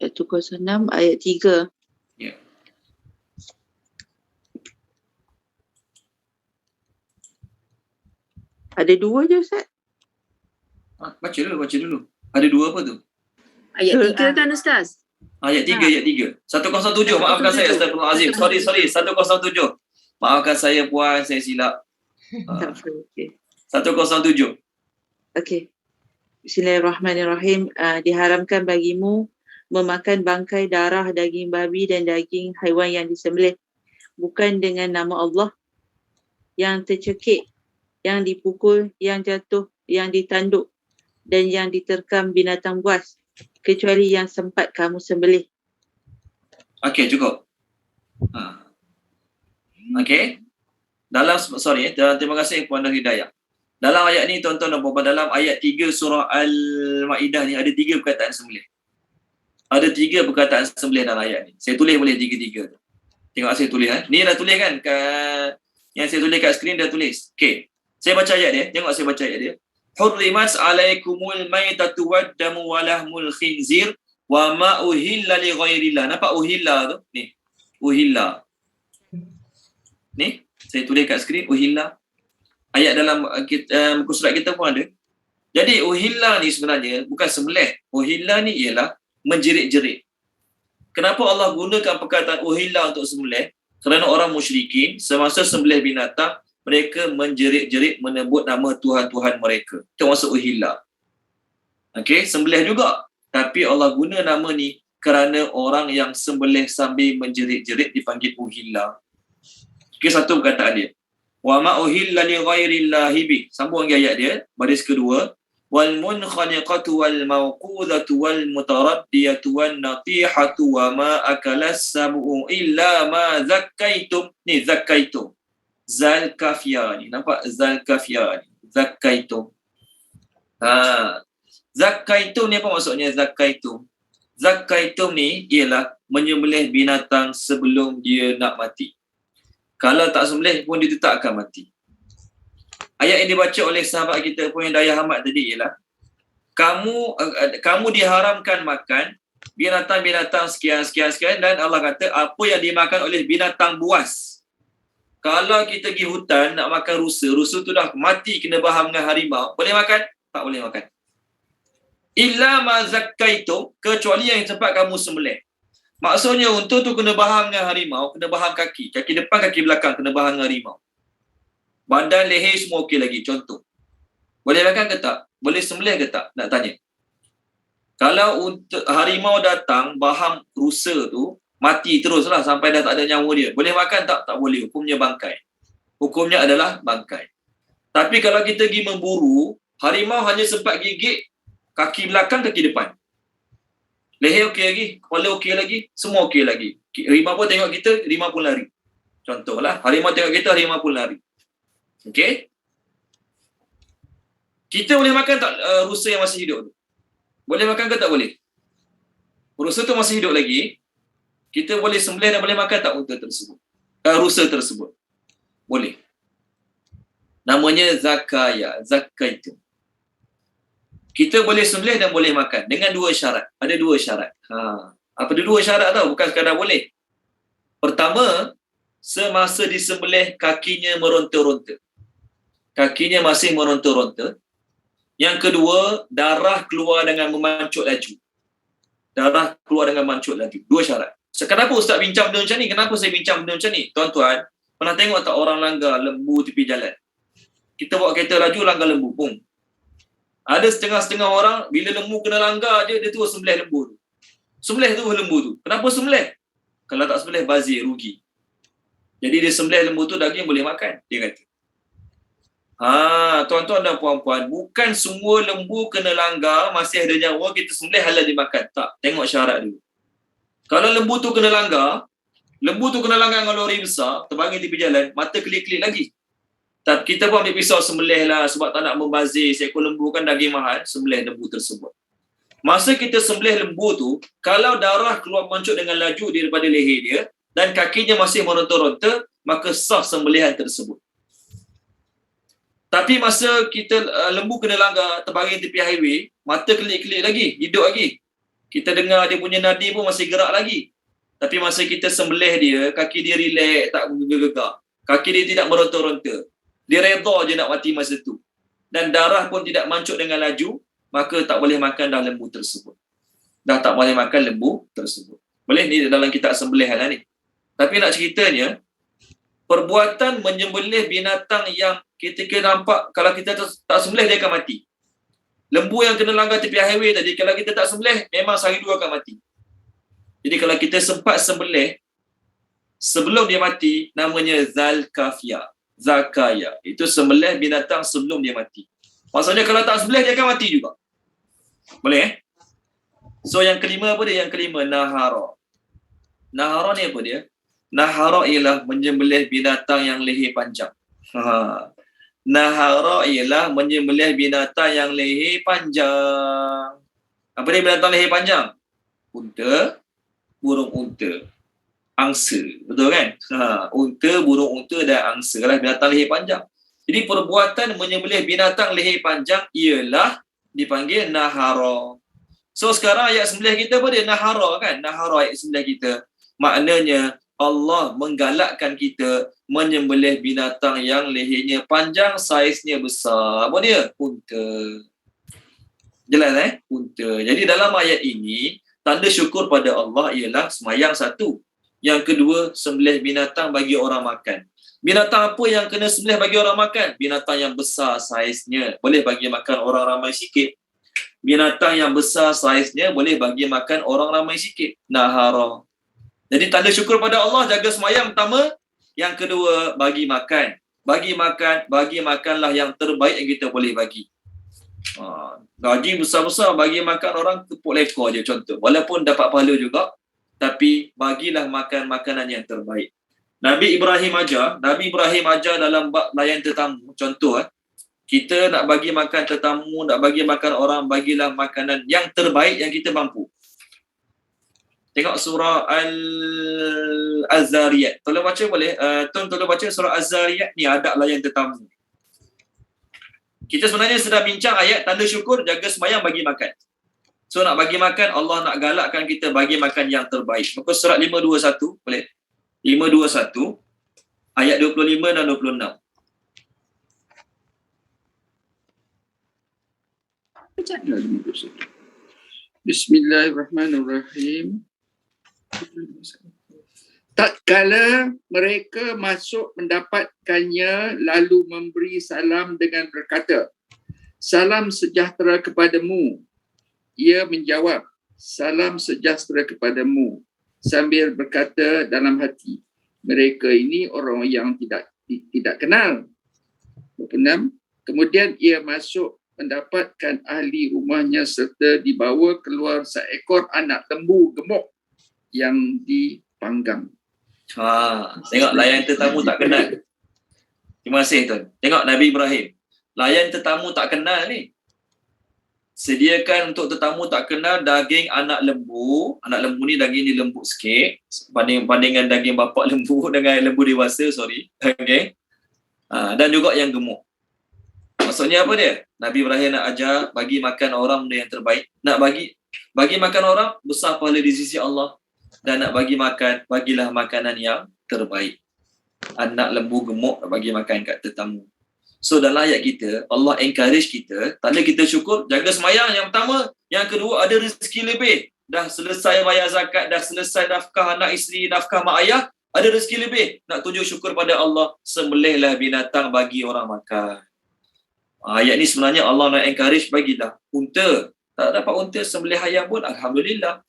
Ayat 206 ayat 3. Ya. Ada dua je Ustaz. Baca dulu. Ada dua apa tu? Ayat 3 kan Ustaz? Ayat 3, ayat 3. 107, maafkan saya Astagfirullahalazim. Sorry, 107. Maafkan saya Puan, saya silap. Okey. 107. Okey. Bismillahirrahmanirrahim. Diharamkan bagimu memakan bangkai, darah, daging babi dan daging haiwan yang disembelih bukan dengan nama Allah, yang tercekik, yang dipukul, yang jatuh, yang ditanduk dan yang diterkam binatang buas, kecuali yang sempat kamu sembelih. Okey, cukup. Okey. Terima kasih Puan Nur Hidayah. Dalam ayat ni tuan-tuan dan puan-puan, dalam ayat 3 surah Al-Maidah ni ada 3 perkataan sembelih. Ada 3 perkataan sembelih dalam ayat ni. Saya tulis boleh 3-3 tu. Tengok saya tulis Ni dah tulis kan? Yang saya tulis kat skrin dah tulis. Okey. Saya baca ayat dia. Tengok saya baca ayat dia. Hurrimat alaikumul maitatu waddamu walahmul khinzir wa ma uhilla li ghairillah. Nampak uhilla tu? Ni. Uhilla. Ni. Saya tulis kat skrin uhilla. Ayat dalam muka surat kita pun ada. Jadi uhilla ni sebenarnya bukan sembelih. Uhilla ni ialah menjerit-jerit. Kenapa Allah gunakan perkataan uhilla untuk sembelih? Kerana orang musyrikin semasa sembelih binatang, mereka menjerit-jerit menyebut nama Tuhan-Tuhan mereka. Itu maksud uhilla. Okey, sembelih juga. Tapi Allah guna nama ni kerana orang yang sembelih sambil menjerit-jerit dipanggil uhilla. Okey, satu perkataan dia. Wa ma uhilla li ghairillahi bi. Sambung lagi ayat dia, baris kedua. Wal munkhaniqatu wal mawqudatu wal mutaraddiyatu wan natihatu wa ma akalas sab'u illa ma zakkaitum. Ni zakkaitum. Zal kafiyah ni. Nampak zal kafiyah ni. Zakkaitum. Zakkaitum ni apa maksudnya zakkaitum? Zakkaitum ni ialah menyembelih binatang sebelum dia nak mati. Kalau tak sembelih pun dia tetap akan mati. Ayat yang dibaca oleh sahabat kita Puan Hidayah Ahmad tadi ialah kamu diharamkan makan binatang-binatang sekian dan Allah kata apa yang dimakan oleh binatang buas. Kalau kita pergi hutan nak makan rusa tu dah mati kena baham dengan harimau, boleh makan? Tak boleh makan. Illa ma zakkaitum, kecuali yang tempat kamu sembelih. Maksudnya unta tu kena baham dengan harimau, kena baham kaki depan, kaki belakang kena baham dengan harimau. Badan, leher semua okey lagi, contoh. Boleh makan ke tak? Boleh sembelih ke tak? Nak tanya. Kalau harimau datang baham rusa tu, mati teruslah sampai dah tak ada nyawa dia. Boleh makan tak? Tak boleh. Hukumnya bangkai. Hukumnya adalah bangkai. Tapi kalau kita pergi memburu, harimau hanya sempat gigit kaki belakang, kaki depan. Leher okey lagi, kepala okey lagi, semua okey lagi. Harimau pun tengok kita, harimau pun lari. Contohlah, harimau tengok kita, harimau pun lari. Okey? Kita boleh makan tak rusa yang masih hidup tu? Boleh makan ke tak boleh? Rusa tu masih hidup lagi, kita boleh sembelih dan boleh makan tak unta tersebut? Rusa tersebut? Boleh. Namanya zakaya, zakaitu. Kita boleh sembelih dan boleh makan dengan 2 syarat. Ada 2 syarat. Apa ada 2 syarat tau, bukan sekadar boleh. Pertama, semasa disembelih kakinya meronta-ronta. Kakinya masih meronta-ronta. Yang kedua, darah keluar dengan memancut laju. Darah keluar dengan memancut laju. 2 syarat. Kenapa Ustaz bincang benda macam ni? Kenapa saya bincang benda macam ni? Tuan-tuan, pernah tengok tak orang langgar lembu tepi jalan? Kita bawa kereta laju langgar lembu, pun. Ada setengah-setengah orang, bila lembu kena langgar je, dia terus sembelih lembu tu. Sembelih tu lembu tu. Kenapa sembelih? Kalau tak sembelih, bazir, rugi. Jadi dia sembelih lembu tu, daging boleh makan, dia kata. Tuan-tuan dan puan-puan, bukan semua lembu kena langgar, masih ada nyawa, kita sembelih halal dimakan. Tak, tengok syarat dulu. Kalau lembu tu kena langgar dengan lori besar, terbangin tepi jalan, mata kelip-kelip lagi. Tapi kita pun ambil pisau sembelih lah sebab tak nak membazir. Seekor lembu kan daging mahal, sembelih lembu tersebut. Masa kita sembelih lembu tu, kalau darah keluar mancuk dengan laju daripada leher dia dan kakinya masih meronta-ronta, maka sah sembelihan tersebut. Tapi masa kita lembu kena langgar, terbangin tepi highway, mata kelip-kelip lagi, hidup lagi. Kita dengar dia punya nadi pun masih gerak lagi. Tapi masa kita sembelih dia, kaki dia relax, tak gegar. Kaki dia tidak meronta-ronta. Dia redha je nak mati masa tu. Dan darah pun tidak mancuk dengan laju, maka tak boleh makan dah lembu tersebut. Dah tak boleh makan lembu tersebut. Boleh ni dalam kitab sembelihan lah ni. Tapi nak ceritanya, perbuatan menyembelih binatang yang kita nampak, kalau kita tak sembelih dia akan mati. Lembu yang kena langgar tepi highway tadi, kalau kita tak sembelih, memang sehari dua akan mati. Jadi kalau kita sempat sembelih, sebelum dia mati, namanya Zakaya. Itu sembelih binatang sebelum dia mati. Maksudnya kalau tak sembelih, dia akan mati juga. Boleh So yang kelima apa dia? Yang kelima, Nahara. Nahara ni apa dia? Nahara ialah menyembelih binatang yang leher panjang. Nahara ialah menyembelih binatang yang leher panjang. Apa dia binatang leher panjang? Unta, burung unta, angsa. Betul kan? Unta, burung unta dan angsa lah binatang leher panjang. Jadi perbuatan menyembelih binatang leher panjang ialah dipanggil Nahara. So sekarang ayat sembelih kita apa dia? Nahara kan? Nahara ayat sembelih kita. Maknanya Allah menggalakkan kita menyembelih binatang yang lehernya panjang, saiznya besar. Apa dia? Unta. Jelas Unta. Jadi dalam ayat ini, tanda syukur pada Allah ialah semayang satu. Yang kedua, sembelih binatang bagi orang makan. Binatang apa yang kena sembelih bagi orang makan? Binatang yang besar saiznya. Boleh bagi makan orang ramai sikit. Binatang yang besar saiznya boleh bagi makan orang ramai sikit. Nahara. Jadi tanda syukur pada Allah, jaga semayang pertama. Yang kedua, bagi makan. Bagi makanlah yang terbaik yang kita boleh bagi. Gaji besar-besar bagi makan orang tepuk lekor je contoh. Walaupun dapat pahala juga, tapi bagilah makan makanan yang terbaik. Nabi Ibrahim ajar dalam bab layan tetamu. Contoh, kita nak bagi makan tetamu, nak bagi makan orang, bagilah makanan yang terbaik yang kita mampu. Tengok surah Az-Zariyat. Tolong baca boleh? Tolong baca surah Az-Zariyat ni, adab layan tetamu. Kita sebenarnya sedang bincang ayat tanda syukur, jaga semayang, bagi makan. So nak bagi makan, Allah nak galakkan kita bagi makan yang terbaik. Maka surat 521, boleh? 521, ayat 25 dan 26. Bismillahirrahmanirrahim. Tatkala mereka masuk mendapatkannya lalu memberi salam dengan berkata, "Salam sejahtera kepadamu." Ia menjawab, "Salam sejahtera kepadamu," sambil berkata dalam hati, "Mereka ini orang yang tidak kenal." 26. Kemudian ia masuk mendapatkan ahli rumahnya serta dibawa keluar seekor anak lembu gemuk yang dipanggang. Tengok layan tetamu tak kenal. Terima kasih tuan. Tengok Nabi Ibrahim. Layan tetamu tak kenal ni. Sediakan untuk tetamu tak kenal daging anak lembu. Anak lembu ni daging dia lembut sikit. Bandingan daging bapak lembu dengan lembu dewasa, Okay. Dan juga yang gemuk. Maksudnya apa dia? Nabi Ibrahim nak ajar bagi makan orang benda yang terbaik. Nak bagi makan orang, besar pahala di sisi Allah. Dan nak bagi makan, bagilah makanan yang terbaik. Anak lembu gemuk nak bagi makan kat tetamu. So dalam ayat kita, Allah encourage kita, tanda kita syukur, jaga semayang yang pertama. Yang kedua, ada rezeki lebih. dah selesai bayar zakat, dah selesai nafkah anak isteri, nafkah mak ayah, ada rezeki lebih, nak tunjuk syukur pada Allah, sembelihlah binatang bagi orang makan. Ayat ni sebenarnya Allah nak encourage, bagilah unta. Tak dapat unta, sembelih ayam pun Alhamdulillah.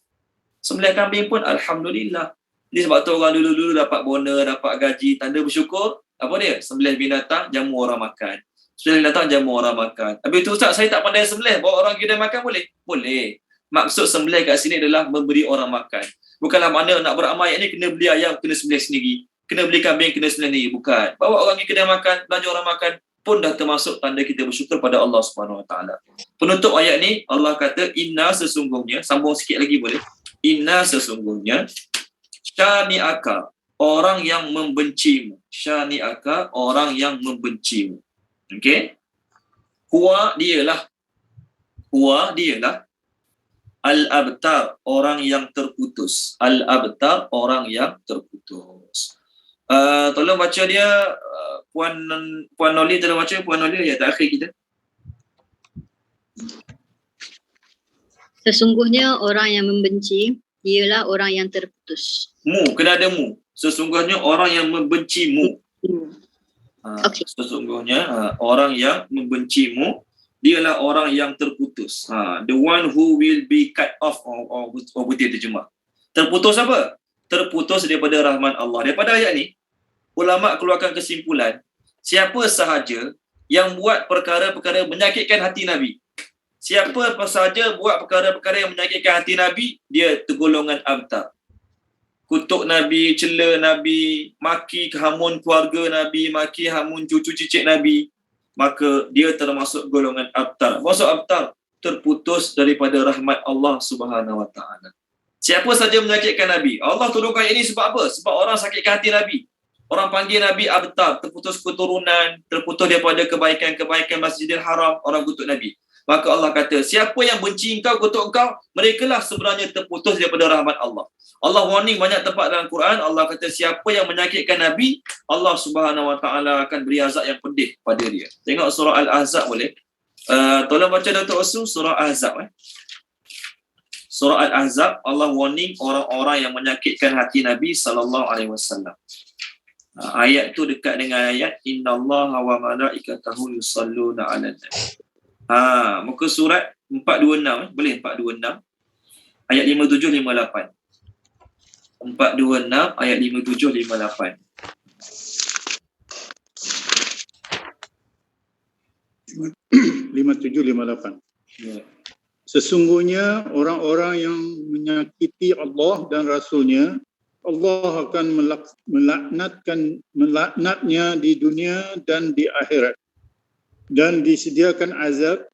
Sembelih kambing pun Alhamdulillah. Ni sebab tu orang dulu-dulu dapat bonus, dapat gaji, tanda bersyukur. Apa dia? Sembelih binatang, jamu orang makan. Sembelih binatang, jamu orang makan. Habis tu Ustaz, saya tak pandai sembelih, bawa orang kedai makan boleh? Boleh. Maksud sembelih kat sini adalah memberi orang makan. Bukanlah mana nak beramal ayat ni kena beli ayam, kena sembelih sendiri. Kena beli kambing, kena sembelih sendiri. Bukan. Bawa orang pergi kedai makan, belanja orang makan pun dah termasuk tanda kita bersyukur pada Allah Subhanahu Wa Taala. Penutup ayat ni Allah kata inna sesungguhnya, sambung sikit lagi boleh. Inna sesungguhnya syani'aka orang yang membencimu. Syani'aka orang yang membencimu. Okey? Huwa dialah al-abtar orang yang terputus. Al-abtar orang yang terputus. Tolong baca dia Puan Noli, tolong baca Puan Noli ayat terakhir kita. Sesungguhnya orang yang membenci ialah orang yang terputus. Kena ada mu. Sesungguhnya orang yang membencimu. Okay. Sesungguhnya orang yang membencimu dialah orang yang terputus. The one who will be cut off, or betul terjemah. Terputus apa? Terputus daripada rahmat Allah. Daripada ayat ni, ulama keluarkan kesimpulan, siapa sahaja yang buat perkara-perkara menyakitkan hati Nabi. Siapa sahaja buat perkara-perkara yang menyakitkan hati Nabi, dia tergolongan abtar. Kutuk Nabi, cela Nabi, maki hamun keluarga Nabi, maki hamun cucu cicit Nabi, maka dia termasuk golongan abtar. Maksud abtar, terputus daripada rahmat Allah Subhanahu Wa Taala. Siapa saja menyakitkan Nabi. Allah turunkan ini sebab apa? Sebab orang sakitkan hati Nabi. Orang panggil Nabi abtar, terputus keturunan, terputus daripada kebaikan-kebaikan Masjidil Haram, orang kutuk Nabi. Maka Allah kata, siapa yang benci engkau, kutuk engkau, merekalah sebenarnya terputus daripada rahmat Allah. Allah warning banyak tempat dalam Quran, Allah kata siapa yang menyakitkan Nabi, Allah Subhanahu Wa Taala akan beri azab yang pedih pada dia. Tengok surah Al-Ahzab boleh. Tolong baca Dr. Osu surah Al-Ahzab. Surah Al-Ahzab, Allah warning orang-orang yang menyakitkan hati Nabi sallallahu alaihi wasallam. Ayat tu dekat dengan ayat innallaha wa malaikatahu yusalluna 'alan nabi. Muka surat 426 boleh 426 ayat 57 58. 426 ayat 57 58. Sesungguhnya orang-orang yang menyakiti Allah dan Rasulnya, Allah akan melaknatnya di dunia dan di akhirat, dan disediakan azab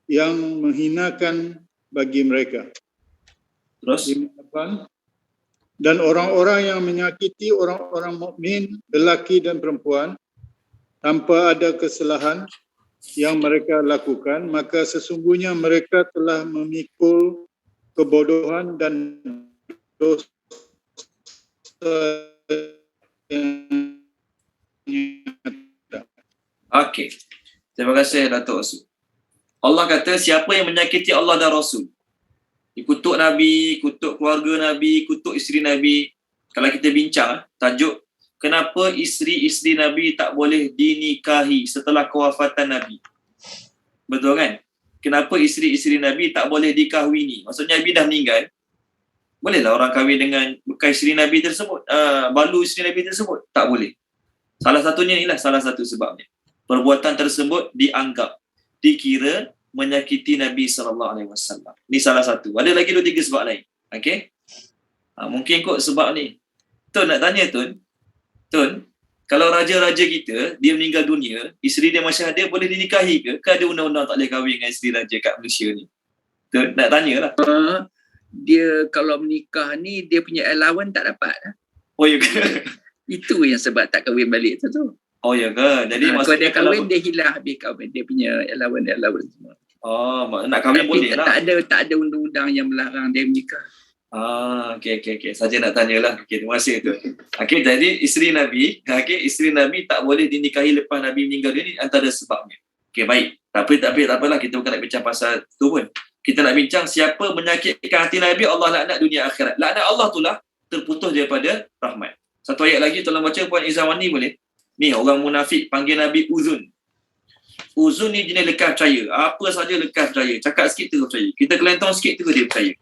yang menghinakan bagi mereka. Terus? Dan orang-orang yang menyakiti orang-orang mukmin, lelaki dan perempuan, tanpa ada kesalahan yang mereka lakukan, maka sesungguhnya mereka telah memikul kebodohan dan dosa yang nyata. Okey. Terima kasih Datuk Osu. Allah kata siapa yang menyakiti Allah dan Rasul, kutuk Nabi, kutuk keluarga Nabi, kutuk isteri Nabi. Kalau kita bincang tajuk kenapa isteri-isteri Nabi tak boleh dinikahi setelah kewafatan Nabi. Betul kan? Kenapa isteri-isteri Nabi tak boleh dikahwini? Maksudnya Nabi dah meninggal. Bolehlah orang kahwin dengan bekas isteri Nabi tersebut, balu isteri Nabi tersebut? Tak boleh. Salah satunya inilah salah satu sebabnya. Perbuatan tersebut dianggap, dikira menyakiti Nabi SAW. Ini salah satu. Ada lagi 2-3 sebab lain. Okey? Mungkin kot sebab ni. Tun nak tanya Tun, kalau raja-raja kita, dia meninggal dunia, isteri dia masih ada, boleh dinikahi ke? Ke ada undang-undang tak boleh kahwin dengan isteri raja kat Malaysia ni? Tun, nak tanyalah. Dia kalau menikah ni, dia punya allowance tak dapat. Oh ya ke? Itu yang sebab tak kahwin balik tu. Oh ya ke? Jadi kalau dia kahwin, dia hilang habis kahwin. Dia punya allowance semua. Oh, nak kahwin boleh lah. Tak ada undang-undang yang melarang dia menikah. Okey. Saja nak tanyalah. Okey, terima kasih tu. Okey, jadi isteri Nabi, isteri Nabi tak boleh dinikahi lepas Nabi meninggal dunia, ni antara sebabnya. Okey, baik. Tapi tak apalah, kita bukan nak bincang pasal tu pun. Kita nak bincang siapa menyakitkan hati Nabi, Allah laknat dunia akhirat. Laknat Allah itulah terputus daripada rahmat. Satu ayat lagi tolong baca Puan Izawani boleh? Ni orang munafik panggil Nabi Uzun. Uzun ni jenis lekas percaya. Apa saja lekas percaya. Cakap sikit terus percaya. Kita kelentong sikit terus dia percaya.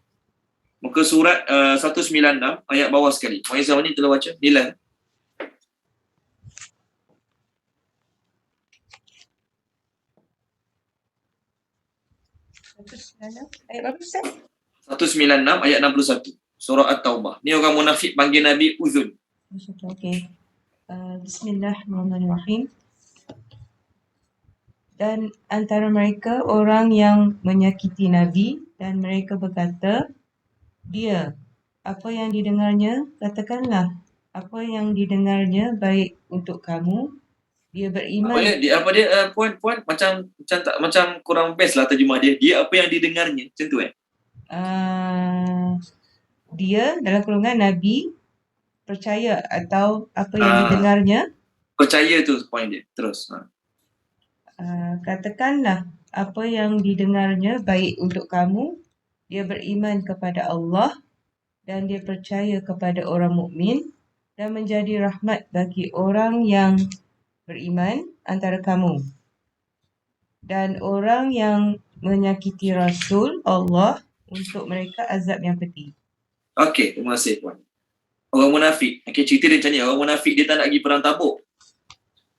Muka surat 196 ayat bawah sekali. Puan Izawani tolong baca. Nilai. Ayat berapa Ustaz? 196 ayat 61. Surah At-Taubah. Ni orang munafik panggil Nabi Uzun. Okey. Bismillahirrahmanirrahim. Dan antara mereka orang yang menyakiti Nabi dan mereka berkata, dia, apa yang didengarnya, katakanlah, apa yang didengarnya baik untuk kamu. Dia beriman. Puan macam kurang best lah terjemah dia. Dia apa yang didengarnya, macam tu Dia dalam kurungan Nabi percaya atau apa yang didengarnya. Percaya tu poin dia. Terus. Katakanlah apa yang didengarnya baik untuk kamu. Dia beriman kepada Allah dan dia percaya kepada orang mukmin dan menjadi rahmat bagi orang yang beriman antara kamu. Dan orang yang menyakiti Rasul Allah, untuk mereka azab yang pedih. Okey, terima kasih Puan. Orang munafik. Okey, cerita dia macam ni. Orang munafik dia tak nak pergi perang Tabuk.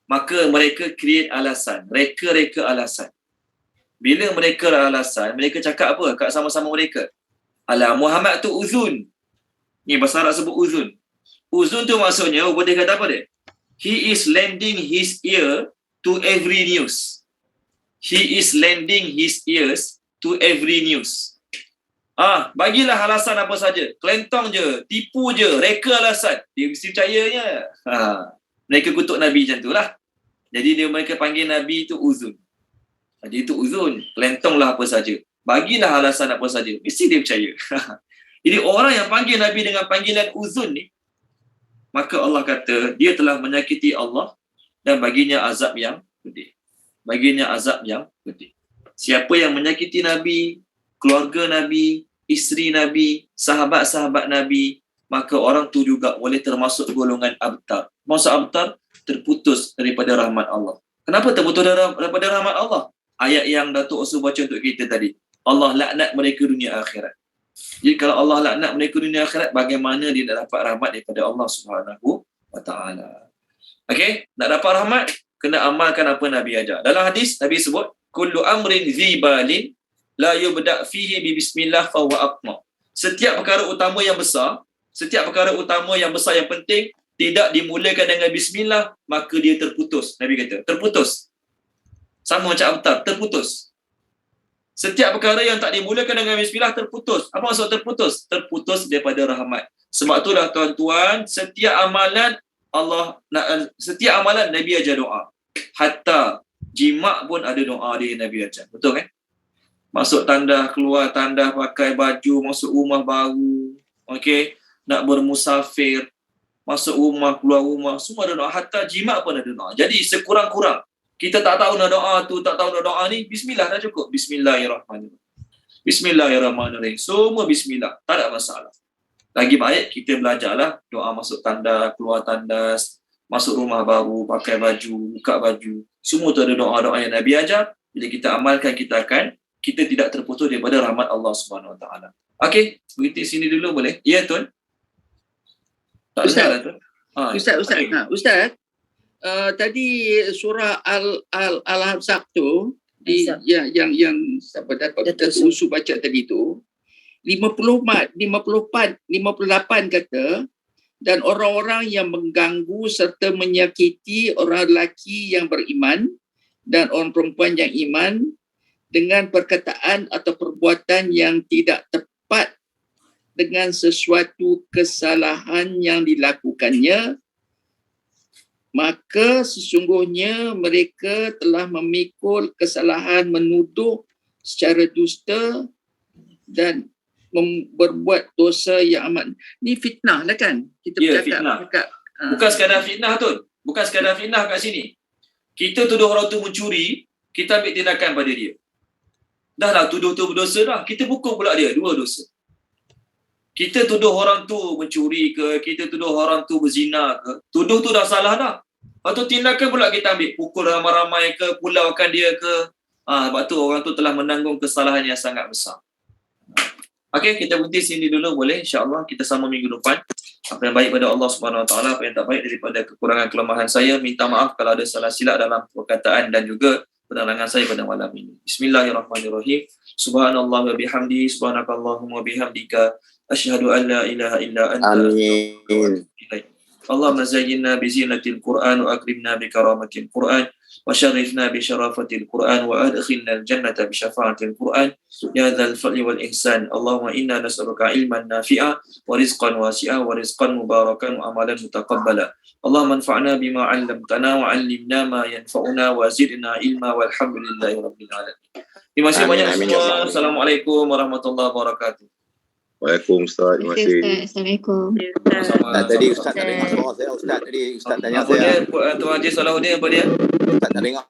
Maka mereka create alasan. Reka-reka alasan. Bila mereka alasan, mereka cakap apa kat sama-sama mereka? Alah, Muhammad tu uzun. Ni bahasa Arab sebut uzun. Uzun tu maksudnya, boleh kata apa dia? He is lending his ear to every news. He is lending his ears to every news. Bagilah alasan apa saja. Kelentong je, tipu je, reka alasan. Dia mesti percayanya. Mereka kutuk Nabi macam tu lah. Jadi mereka panggil Nabi tu uzun. Dia tu uzun. Kelentonglah apa saja. Bagilah alasan apa saja. Mesti dia percaya. Jadi orang yang panggil Nabi dengan panggilan uzun ni, maka Allah kata, dia telah menyakiti Allah dan baginya azab yang pedih. Baginya azab yang pedih. Siapa yang menyakiti Nabi, keluarga Nabi, isteri Nabi, sahabat-sahabat Nabi, maka orang tu juga boleh termasuk golongan abtar. Maksud abtar? Terputus daripada rahmat Allah. Kenapa terputus daripada rahmat Allah? Ayat yang Datuk Osu baca untuk kita tadi. Allah laknat mereka dunia akhirat. Jadi kalau Allah laknat mereka dunia akhirat, bagaimana dia nak dapat rahmat daripada Allah Subhanahu wa taala? Okey, nak dapat rahmat kena amalkan apa Nabi ajar. Dalam hadis Nabi sebut, kullu amrin zibalin la yubda fihi bi bismillah fa huwa aqma. Setiap perkara utama yang besar, yang penting tidak dimulakan dengan bismillah, maka dia terputus. Nabi kata, terputus. Sama macam abtar, terputus. Setiap perkara yang tak dimulakan dengan bismillah terputus. Apa maksud terputus? Terputus daripada rahmat. Sebab itulah tuan-tuan, setiap amalan Nabi ajar doa. Hatta jimat pun ada doa dia Nabi ajar. Betul kan? Masuk tandas, keluar tandas, pakai baju, masuk rumah baru. Okey, nak bermusafir, masuk rumah, keluar rumah, semua ada doa. Hatta jimat pun ada doa. Jadi sekurang-kurang kita tak tahu nak doa tu, tak tahu nak doa ni, bismillah dah cukup. Bismillahirrahmanirrahim. Bismillahirrahmanirrahim. Semua bismillah, tak ada masalah. Lagi baik kita belajarlah doa masuk tandas, keluar tandas, masuk rumah baru, pakai baju, buka baju. Semua tu ada doa-doa yang Nabi ajar. Bila kita amalkan, kita tidak terputus daripada rahmat Allah Subhanahu Wa Taala. Okey, berhenti sini dulu boleh? Ya Tuan? Tak Ustaz, dengar lah Tuan. Ustaz, tadi surah Al-Ahzab tu yang siapa dapat usul baca tadi tu 58 kata, dan orang-orang yang mengganggu serta menyakiti orang lelaki yang beriman dan orang perempuan yang iman dengan perkataan atau perbuatan yang tidak tepat dengan sesuatu kesalahan yang dilakukannya, maka sesungguhnya mereka telah memikul kesalahan menuduh secara dusta dan berbuat dosa yang amat. Ni fitnah lah kan? Kita fitnah. Bukan sekadar fitnah tu. Bukan sekadar fitnah kat sini. Kita tuduh orang tu mencuri, kita ambil tindakan pada dia. Dah lah tuduh tu berdosa dah. Kita pukul pula dia, 2 dosa. Kita tuduh orang tu mencuri ke, kita tuduh orang tu berzina ke, tuduh tu dah salah dah. Lepas tu tindakan pula kita ambil, pukul ramai-ramai ke, pulaukan dia ke. Sebab tu orang tu telah menanggung kesalahan yang sangat besar. Okey, kita berhenti sini dulu boleh? InsyaAllah kita sama minggu depan. Apa yang baik pada Allah Subhanahu Wa Taala, apa yang tak baik daripada kekurangan kelemahan saya. Minta maaf kalau ada salah silap dalam perkataan dan juga penerangan saya pada malam ini. Bismillahirrahmanirrahim. Subhanallah wa bihamdi, subhanakallahumma wa bihamdika, asyhadu an la ilaha illa anta, astaghfiruka wa atubu ilaik. Allahumma zayyinna bi zinatil Qur'an wa akrimna bi karamatil Qur'an wa syarifna bi syarafatil Qur'an wa adkhilna al-jannata bi syafa'atil Qur'an ya dzal fadli wal ihsan. Allahumma inna nas'aluka ilman nafi'a wa rizqan wasi'a wa rizqan mubarakan wa amalan mutaqabbala. Allahumma anfa'na bima 'allamtana wa 'allimna ma yanfa'una wa zidna ilma walhamdulillahi rabbil alamin. Terima kasih banyak semua. Assalamualaikum warahmatullahi wabarakatuh. Waalaikumsalam. Terima kasih. Assalamualaikum. Tadi Ustaz tak dengar suara saya. Ustaz tadi Ustaz tanya Apa saya. dia? Tuan Haji Salahuddin apa dia? Ustaz tak dengar